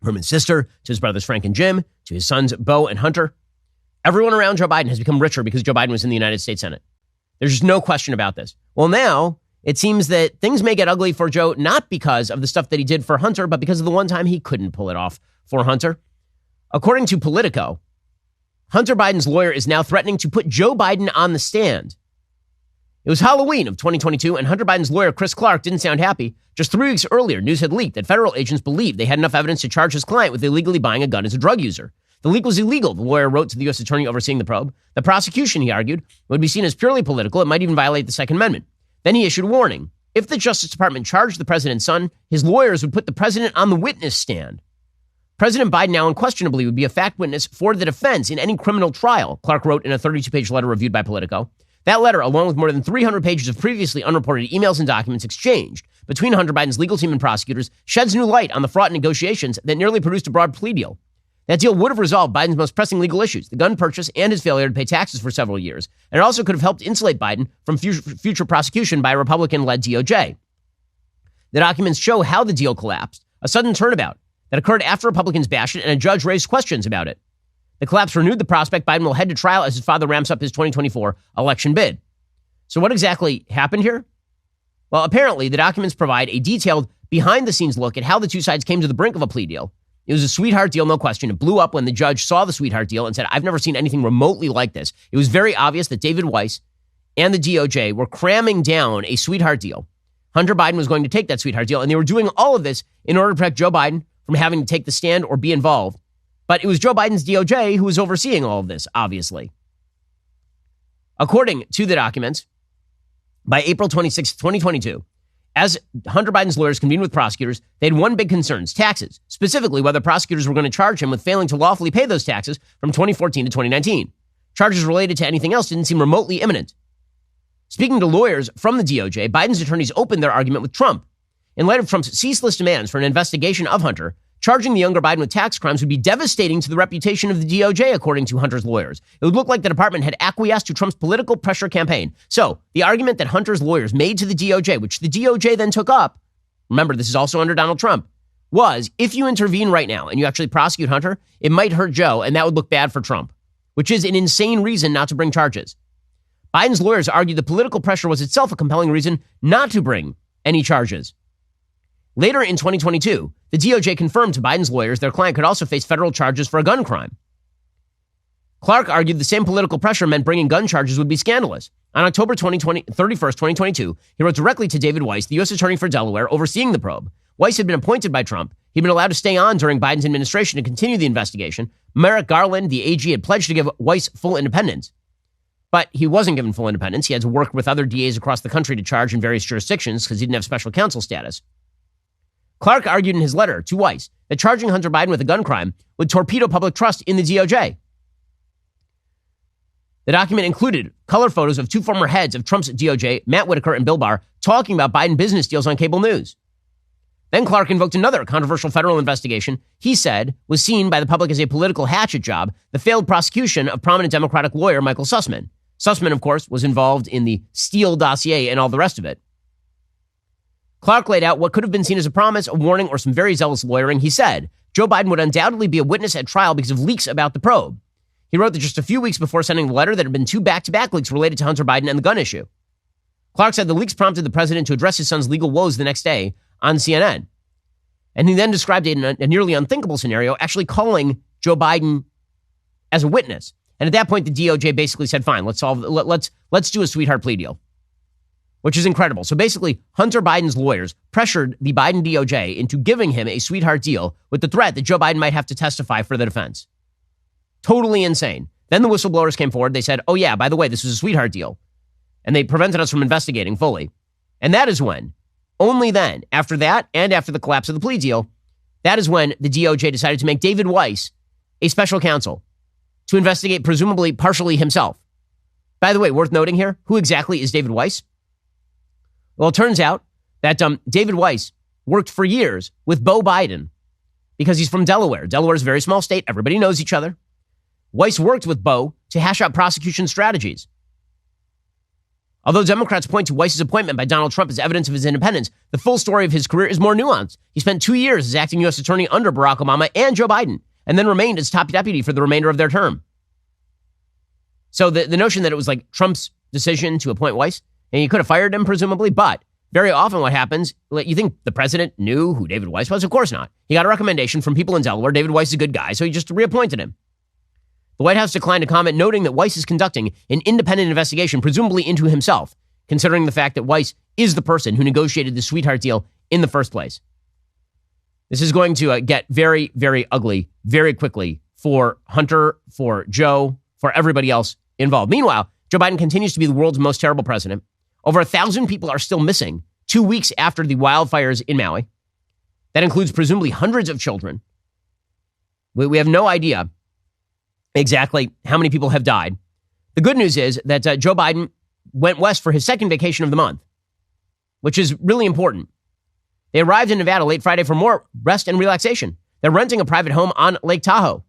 from his sister to his brothers Frank and Jim to his sons Beau and Hunter. Everyone around Joe Biden has become richer because Joe Biden was in the United States Senate. There's just no question about this. Well, now it seems that things may get ugly for Joe, not because of the stuff that he did for Hunter, but because of the one time he couldn't pull it off for Hunter. According to Politico, Hunter Biden's lawyer is now threatening to put Joe Biden on the stand. It was Halloween of 2022, and Hunter Biden's lawyer, Chris Clark, didn't sound happy. Just 3 weeks earlier, news had leaked that federal agents believed they had enough evidence to charge his client with illegally buying a gun as a drug user. The leak was illegal, the lawyer wrote to the U.S. attorney overseeing the probe. The prosecution, he argued, would be seen as purely political. It might even violate the Second Amendment. Then he issued a warning. If the Justice Department charged the president's son, his lawyers would put the president on the witness stand. President Biden now unquestionably would be a fact witness for the defense in any criminal trial, Clark wrote in a 32-page letter reviewed by Politico. That letter, along with more than 300 pages of previously unreported emails and documents exchanged between Hunter Biden's legal team and prosecutors, sheds new light on the fraught negotiations that nearly produced a broad plea deal. That deal would have resolved Biden's most pressing legal issues, the gun purchase and his failure to pay taxes for several years, and it also could have helped insulate Biden from future prosecution by a Republican-led DOJ. The documents show how the deal collapsed, a sudden turnabout that occurred after Republicans bashed it and a judge raised questions about it. The collapse renewed the prospect Biden will head to trial as his father ramps up his 2024 election bid. So what exactly happened here? Well, apparently the documents provide a detailed behind-the-scenes look at how the two sides came to the brink of a plea deal. It was a sweetheart deal, no question. It blew up when the judge saw the sweetheart deal and said, I've never seen anything remotely like this. It was very obvious that David Weiss and the DOJ were cramming down a sweetheart deal. Hunter Biden was going to take that sweetheart deal, and they were doing all of this in order to protect Joe Biden from having to take the stand or be involved. But it was Joe Biden's DOJ who was overseeing all of this, obviously. According to the documents, by April 26, 2022, as Hunter Biden's lawyers convened with prosecutors, they had one big concern: taxes, specifically whether prosecutors were going to charge him with failing to lawfully pay those taxes from 2014 to 2019. Charges related to anything else didn't seem remotely imminent. Speaking to lawyers from the DOJ, Biden's attorneys opened their argument with Trump. In light of Trump's ceaseless demands for an investigation of Hunter, charging the younger Biden with tax crimes would be devastating to the reputation of the DOJ, according to Hunter's lawyers. It would look like the department had acquiesced to Trump's political pressure campaign. So the argument that Hunter's lawyers made to the DOJ, which the DOJ then took up, remember, this is also under Donald Trump, was if you intervene right now and you actually prosecute Hunter, it might hurt Joe, and that would look bad for Trump, which is an insane reason not to bring charges. Biden's lawyers argued the political pressure was itself a compelling reason not to bring any charges. Later in 2022, the DOJ confirmed to Biden's lawyers their client could also face federal charges for a gun crime. Clark argued the same political pressure meant bringing gun charges would be scandalous. On October 31st, 2022, he wrote directly to David Weiss, the U.S. Attorney for Delaware, overseeing the probe. Weiss had been appointed by Trump. He'd been allowed to stay on during Biden's administration to continue the investigation. Merrick Garland, the AG, had pledged to give Weiss full independence. But he wasn't given full independence. He had to work with other DAs across the country to charge in various jurisdictions because he didn't have special counsel status. Clark argued in his letter to Weiss that charging Hunter Biden with a gun crime would torpedo public trust in the DOJ. The document included color photos of two former heads of Trump's DOJ, Matt Whitaker and Bill Barr, talking about Biden business deals on cable news. Then Clark invoked another controversial federal investigation he said was seen by the public as a political hatchet job, the failed prosecution of prominent Democratic lawyer Michael Sussman. Sussman, of course, was involved in the Steele dossier and all the rest of it. Clark laid out what could have been seen as a promise, a warning, or some very zealous lawyering. He said Joe Biden would undoubtedly be a witness at trial because of leaks about the probe. He wrote that just a few weeks before sending the letter, there had been 2 back-to-back leaks related to Hunter Biden and the gun issue. Clark said the leaks prompted the president to address his son's legal woes the next day on CNN. And he then described a nearly unthinkable scenario, actually calling Joe Biden as a witness. And at that point, the DOJ basically said, fine, let's do a sweetheart plea deal, which is incredible. So basically, Hunter Biden's lawyers pressured the Biden DOJ into giving him a sweetheart deal with the threat that Joe Biden might have to testify for the defense. Totally insane. Then the whistleblowers came forward. They said, oh yeah, by the way, this was a sweetheart deal. And they prevented us from investigating fully. And that is when, only then, after that and after the collapse of the plea deal, that is when the DOJ decided to make David Weiss a special counsel to investigate, presumably partially himself. By the way, worth noting here, who exactly is David Weiss? Well, it turns out that David Weiss worked for years with Beau Biden because he's from Delaware. Delaware is a very small state. Everybody knows each other. Weiss worked with Beau to hash out prosecution strategies. Although Democrats point to Weiss's appointment by Donald Trump as evidence of his independence, the full story of his career is more nuanced. He spent 2 years as acting U.S. attorney under Barack Obama and Joe Biden, and then remained as top deputy for the remainder of their term. So the notion that it was like Trump's decision to appoint Weiss, and he could have fired him, presumably, but very often what happens, you think the president knew who David Weiss was? Of course not. He got a recommendation from people in Delaware. David Weiss is a good guy, so he just reappointed him. The White House declined to comment, noting that Weiss is conducting an independent investigation, presumably into himself, considering the fact that Weiss is the person who negotiated the sweetheart deal in the first place. This is going to get very, very ugly very quickly for Hunter, for Joe, for everybody else involved. Meanwhile, Joe Biden continues to be the world's most terrible president. Over 1,000 people are still missing 2 weeks after the wildfires in Maui. That includes presumably hundreds of children. We have no idea exactly how many people have died. The good news is that Joe Biden went west for his second vacation of the month, which is really important. They arrived in Nevada late Friday for more rest and relaxation. They're renting a private home on Lake Tahoe.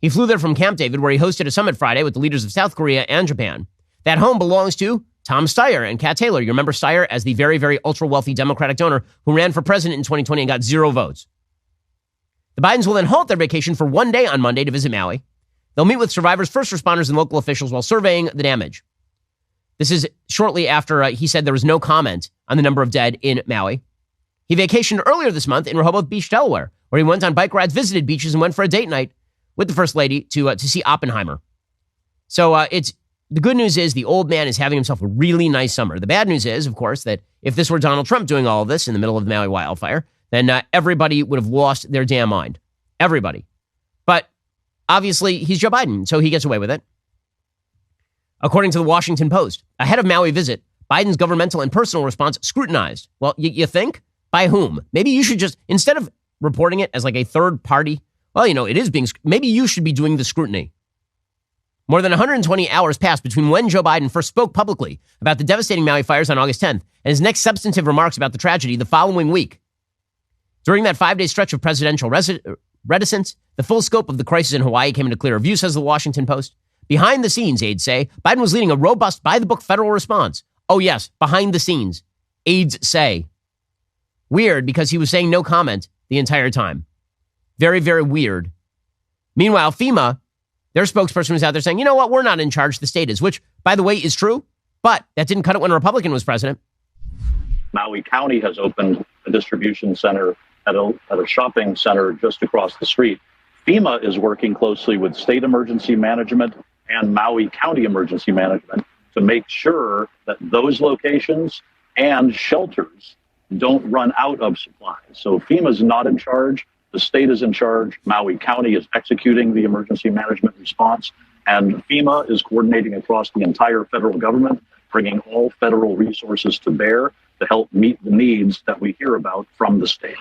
He flew there from Camp David, where he hosted a summit Friday with the leaders of South Korea and Japan. That home belongs to Tom Steyer and Kat Taylor. You remember Steyer as the very, very ultra-wealthy Democratic donor who ran for president in 2020 and got 0 votes. The Bidens will then halt their vacation for 1 day on Monday to visit Maui. They'll meet with survivors, first responders, and local officials while surveying the damage. This is shortly after he said there was no comment on the number of dead in Maui. He vacationed earlier this month in Rehoboth Beach, Delaware, where he went on bike rides, visited beaches, and went for a date night with the First Lady to see Oppenheimer. So the good news is the old man is having himself a really nice summer. The bad news is, of course, that if this were Donald Trump doing all of this in the middle of the Maui wildfire, then everybody would have lost their damn mind. Everybody. But obviously, he's Joe Biden, so he gets away with it. According to the Washington Post, ahead of Maui visit, Biden's governmental and personal response scrutinized. Well, you think? By whom? Maybe you should just, instead of reporting it as like a third party, well, it is being, maybe you should be doing the scrutiny. More than 120 hours passed between when Joe Biden first spoke publicly about the devastating Maui fires on August 10th and his next substantive remarks about the tragedy the following week. During that 5-day stretch of presidential reticence, the full scope of the crisis in Hawaii came into clearer view, says the Washington Post. Behind the scenes, aides say, Biden was leading a robust, by-the-book federal response. Oh, yes, behind the scenes, aides say. Weird, because he was saying no comment the entire time. Very, very weird. Meanwhile, FEMA, their spokesperson was out there saying, you know what, we're not in charge, the state is, which, by the way, is true, but that didn't cut it when a Republican was president. Maui County has opened a distribution center at a shopping center just across the street. FEMA is working closely with state emergency management and Maui County emergency management to make sure that those locations and shelters don't run out of supplies. So FEMA's not in charge. The state is in charge. Maui County is executing the emergency management response, and FEMA is coordinating across the entire federal government, bringing all federal resources to bear to help meet the needs that we hear about from the state.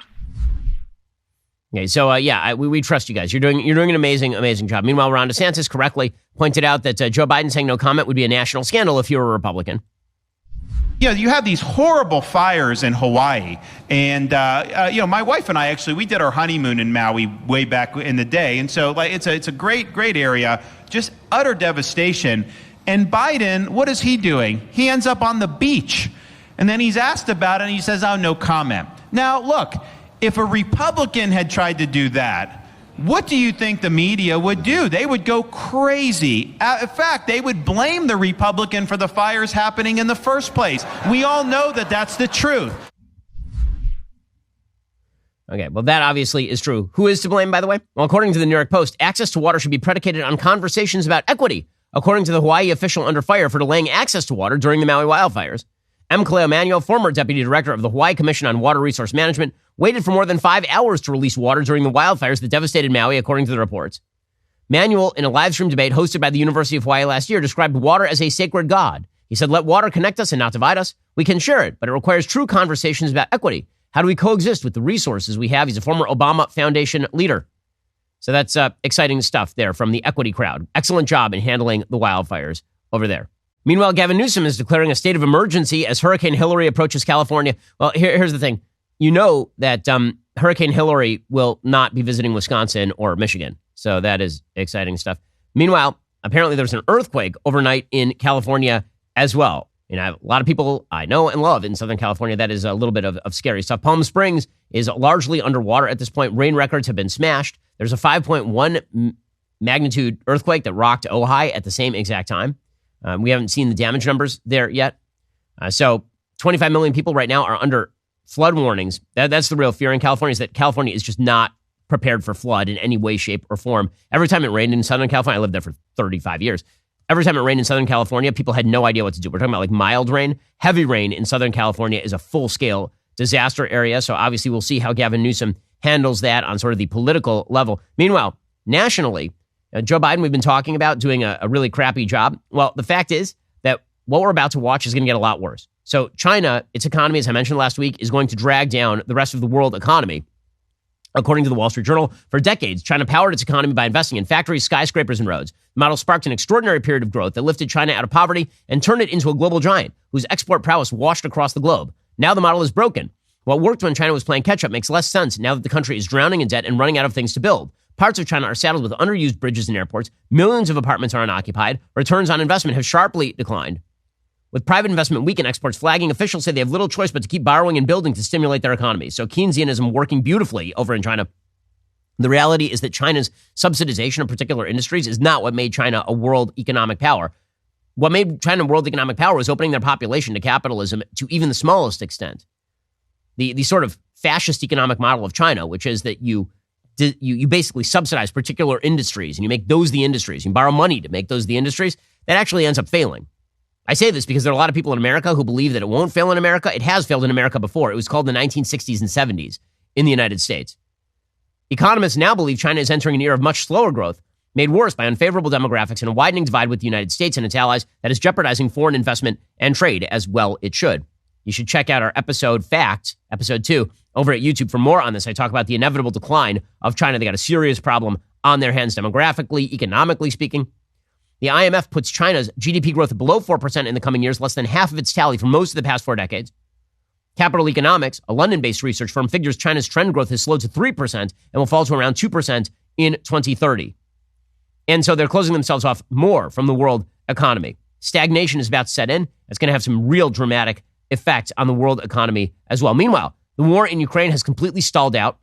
Okay, so we trust you guys. You're doing an amazing job. Meanwhile, Ron DeSantis correctly pointed out that Joe Biden saying no comment would be a national scandal if you were a Republican. you have these horrible fires in Hawaii. And, my wife and I actually, we did our honeymoon in Maui way back in the day. And so it's a great, great area, just utter devastation. And Biden, what is he doing? He ends up on the beach. And then he's asked about it and he says, oh, no comment. Now, look, if a Republican had tried to do that, what do you think the media would do? They would go crazy. In fact, they would blame the Republican for the fires happening in the first place. We all know that that's the truth. Okay, well, that obviously is true. Who is to blame, by the way? Well, according to the New York Post, access to water should be predicated on conversations about equity, according to the Hawaii official under fire for delaying access to water during the Maui wildfires. M. Kaleo Manuel, former deputy director of the Hawaii Commission on Water Resource Management, waited for more than 5 hours to release water during the wildfires that devastated Maui, according to the reports. Manuel, in a live stream debate hosted by the University of Hawaii last year, described water as a sacred god. He said, let water connect us and not divide us. We can share it, but it requires true conversations about equity. How do we coexist with the resources we have? He's a former Obama Foundation leader. So that's exciting stuff there from the equity crowd. Excellent job in handling the wildfires over there. Meanwhile, Gavin Newsom is declaring a state of emergency as Hurricane Hillary approaches California. Well, here's the thing. You know that Hurricane Hillary will not be visiting Wisconsin or Michigan. So that is exciting stuff. Meanwhile, apparently there's an earthquake overnight in California as well. I have a lot of people I know and love in Southern California. That is a little bit of scary stuff. Palm Springs is largely underwater at this point. Rain records have been smashed. There's a 5.1 magnitude earthquake that rocked Ojai at the same exact time. We haven't seen the damage numbers there yet. So 25 million people right now are under flood warnings. That's the real fear in California, is that California is just not prepared for flood in any way, shape, or form. Every time it rained in Southern California, I lived there for 35 years. Every time it rained in Southern California, people had no idea what to do. We're talking about like mild rain. Heavy rain in Southern California is a full-scale disaster area. So obviously we'll see how Gavin Newsom handles that on sort of the political level. Meanwhile, nationally, Joe Biden, we've been talking about doing a really crappy job. Well, the fact is that what we're about to watch is going to get a lot worse. So China, its economy, as I mentioned last week, is going to drag down the rest of the world economy. According to the Wall Street Journal, for decades, China powered its economy by investing in factories, skyscrapers, and roads. The model sparked an extraordinary period of growth that lifted China out of poverty and turned it into a global giant whose export prowess washed across the globe. Now the model is broken. What worked when China was playing catch-up makes less sense now that the country is drowning in debt and running out of things to build. Parts of China are saddled with underused bridges and airports. Millions of apartments are unoccupied. Returns on investment have sharply declined. With private investment weak and exports flagging, officials say they have little choice but to keep borrowing and building to stimulate their economy. So Keynesianism working beautifully over in China. The reality is that China's subsidization of particular industries is not what made China a world economic power. What made China a world economic power was opening their population to capitalism to even the smallest extent. The sort of fascist economic model of China, which is that you basically subsidize particular industries and you make those the industries. You borrow money to make those the industries. That actually ends up failing. I say this because there are a lot of people in America who believe that it won't fail in America. It has failed in America before. It was called the 1960s and 70s in the United States. Economists now believe China is entering an era of much slower growth, made worse by unfavorable demographics and a widening divide with the United States and its allies that is jeopardizing foreign investment and trade, as well it should. You should check out our episode Facts, episode 2, over at YouTube for more on this. I talk about the inevitable decline of China. They got a serious problem on their hands demographically, economically speaking. The IMF puts China's GDP growth below 4% in the coming years, less than half of its tally for most of the past 4 decades. Capital Economics, a London-based research firm, figures China's trend growth has slowed to 3% and will fall to around 2% in 2030. And so they're closing themselves off more from the world economy. Stagnation is about to set in. It's going to have some real dramatic effect on the world economy as well. Meanwhile, the war in Ukraine has completely stalled out.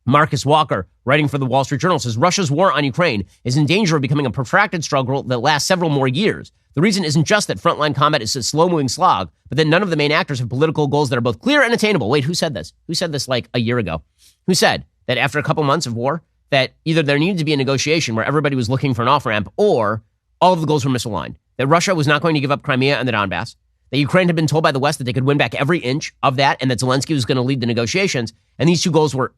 Marcus Walker, writing for the Wall Street Journal, says Russia's war on Ukraine is in danger of becoming a protracted struggle that lasts several more years. The reason isn't just that frontline combat is a slow-moving slog, but that none of the main actors have political goals that are both clear and attainable. Wait, who said this? Who said this like a year ago? Who said that after a couple months of war, that either there needed to be a negotiation where everybody was looking for an off-ramp or all of the goals were misaligned? That Russia was not going to give up Crimea and the Donbass? That Ukraine had been told by the West that they could win back every inch of that and that Zelensky was going to lead the negotiations, and these two goals were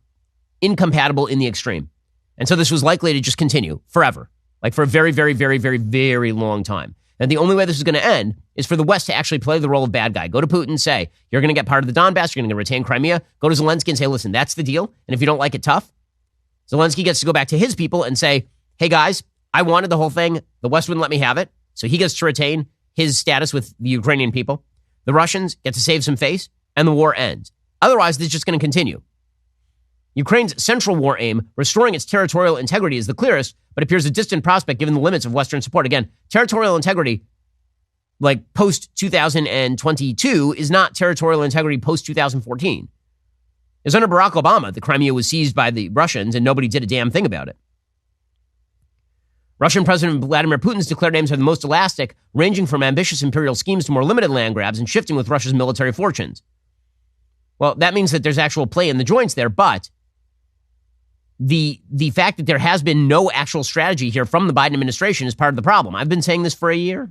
incompatible in the extreme. And so this was likely to just continue forever, like for a very, very, very, very, very long time. And the only way this is going to end is for the West to actually play the role of bad guy. Go to Putin and say, you're going to get part of the Donbass, you're going to retain Crimea. Go to Zelensky and say, listen, that's the deal. And if you don't like it, tough. Zelensky gets to go back to his people and say, hey guys, I wanted the whole thing. The West wouldn't let me have it. So he gets to retain his status with the Ukrainian people. The Russians get to save some face, and the war ends. Otherwise, this is just going to continue. Ukraine's central war aim, restoring its territorial integrity, is the clearest, but appears a distant prospect given the limits of Western support. Again, territorial integrity, like post-2022, is not territorial integrity post-2014. It was under Barack Obama the Crimea was seized by the Russians, and nobody did a damn thing about it. Russian President Vladimir Putin's declared aims are the most elastic, ranging from ambitious imperial schemes to more limited land grabs and shifting with Russia's military fortunes. Well, that means that there's actual play in the joints there, but the fact that there has been no actual strategy here from the Biden administration is part of the problem. I've been saying this for a year.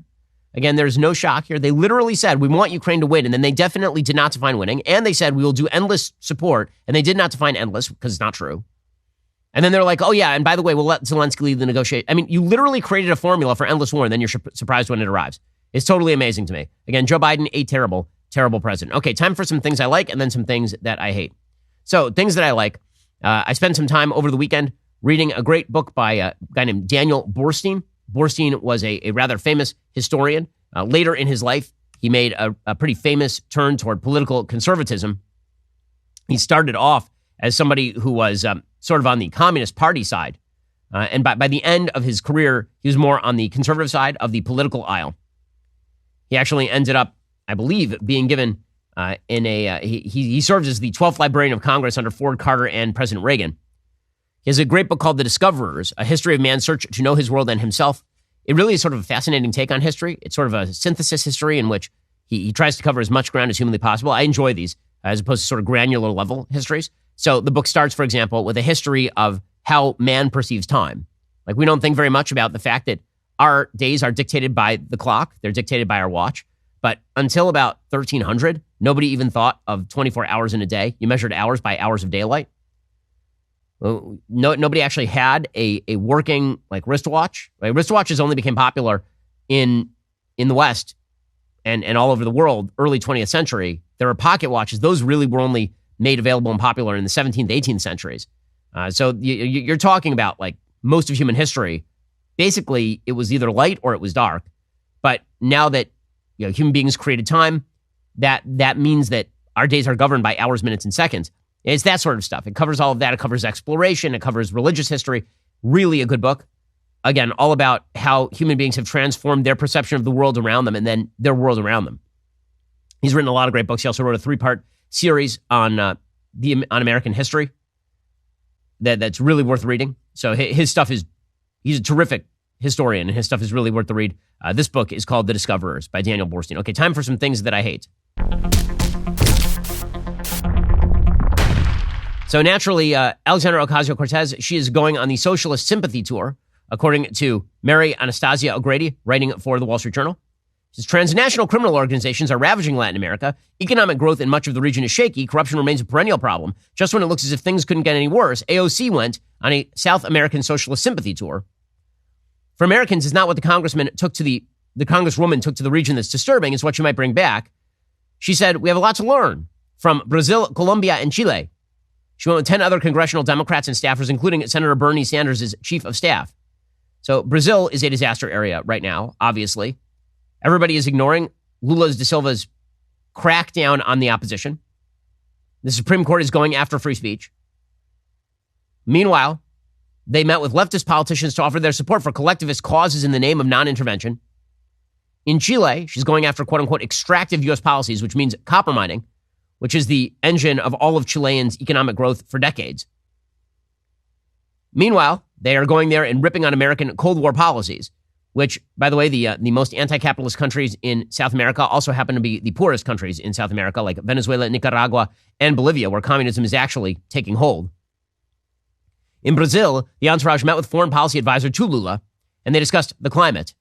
Again, there's no shock here. They literally said, we want Ukraine to win, and then they definitely did not define winning, and they said, we will do endless support, and they did not define endless, because it's not true. And then they're like, oh yeah, and by the way, we'll let Zelensky lead the negotiation. I mean, you literally created a formula for endless war, and then you're surprised when it arrives. It's totally amazing to me. Again, Joe Biden, a terrible, terrible president. Okay, time for some things I like, and then some things that I hate. So, things that I like. I spent some time over the weekend reading a great book by a guy named Daniel Borstein. Borstein was a rather famous historian. Later in his life, he made a pretty famous turn toward political conservatism. He started off as somebody who was sort of on the Communist Party side. And by the end of his career, he was more on the conservative side of the political aisle. He actually ended up, I believe, being given he served as the 12th Librarian of Congress under Ford, Carter, and President Reagan. He has a great book called The Discoverers, A History of Man's Search to Know His World and Himself. It really is sort of a fascinating take on history. It's sort of a synthesis history in which he tries to cover as much ground as humanly possible. I enjoy these as opposed to sort of granular level histories. So the book starts, for example, with a history of how man perceives time. Like, we don't think very much about the fact that our days are dictated by the clock. They're dictated by our watch. But until about 1300, nobody even thought of 24 hours in a day. You measured hours by hours of daylight. Nobody actually had a working wristwatch. Right? Wristwatches only became popular in the West and all over the world early 20th century. There were pocket watches. Those really were only made available and popular in the 17th, 18th centuries. So you're talking about like most of human history. Basically, it was either light or it was dark. But now that human beings created time, that means that our days are governed by hours, minutes, and seconds. It's that sort of stuff. It covers all of that. It covers exploration. It covers religious history. Really a good book. Again, all about how human beings have transformed their perception of the world around them and then their world around them. He's written a lot of great books. He also wrote a 3-part series on American history that's really worth reading. So his stuff he's a terrific historian, and his stuff is really worth the read. This book is called The Discoverers by Daniel Borstein. Okay, time for some things that I hate. So naturally, Alexandria Ocasio-Cortez, she is going on the Socialist Sympathy Tour, according to Mary Anastasia O'Grady, writing for the Wall Street Journal. She says, transnational criminal organizations are ravaging Latin America. Economic growth in much of the region is shaky. Corruption remains a perennial problem. Just when it looks as if things couldn't get any worse, AOC went on a South American Socialist Sympathy Tour. For Americans, it's not what the congresswoman took to the region that's disturbing. It's what you might bring back. She said, we have a lot to learn from Brazil, Colombia, and Chile. She went with 10 other congressional Democrats and staffers, including Senator Bernie Sanders' chief of staff. So Brazil is a disaster area right now, obviously. Everybody is ignoring Lula da Silva's crackdown on the opposition. The Supreme Court is going after free speech. Meanwhile, they met with leftist politicians to offer their support for collectivist causes in the name of non-intervention. In Chile, she's going after quote-unquote extractive U.S. policies, which means copper mining, which is the engine of all of Chileans' economic growth for decades. Meanwhile, they are going there and ripping on American Cold War policies, which, by the way, the most anti-capitalist countries in South America also happen to be the poorest countries in South America, like Venezuela, Nicaragua, and Bolivia, where communism is actually taking hold. In Brazil, the entourage met with foreign policy advisor to Lula, and they discussed the climate.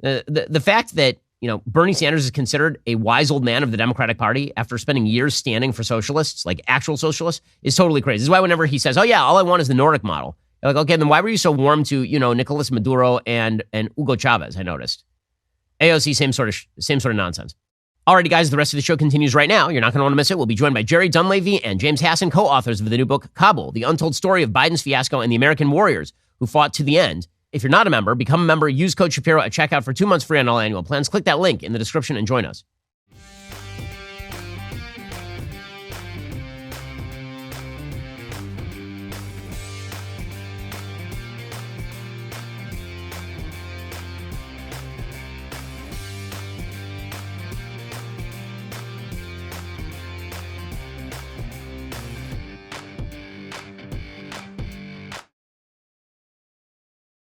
The fact that Bernie Sanders is considered a wise old man of the Democratic Party after spending years standing for socialists, like actual socialists, is totally crazy. This is why whenever he says, oh yeah, all I want is the Nordic model. You're like, okay, then why were you so warm to, Nicolas Maduro and Hugo Chavez, I noticed. AOC, same sort of nonsense. Alrighty, guys, the rest of the show continues right now. You're not going to want to miss it. We'll be joined by Jerry Dunleavy and James Hassan, co-authors of the new book, Kabul, The Untold Story of Biden's Fiasco and the American Warriors Who Fought to the End. If you're not a member, become a member, use code Shapiro at checkout for 2 months free on all annual plans. Click that link in the description and join us.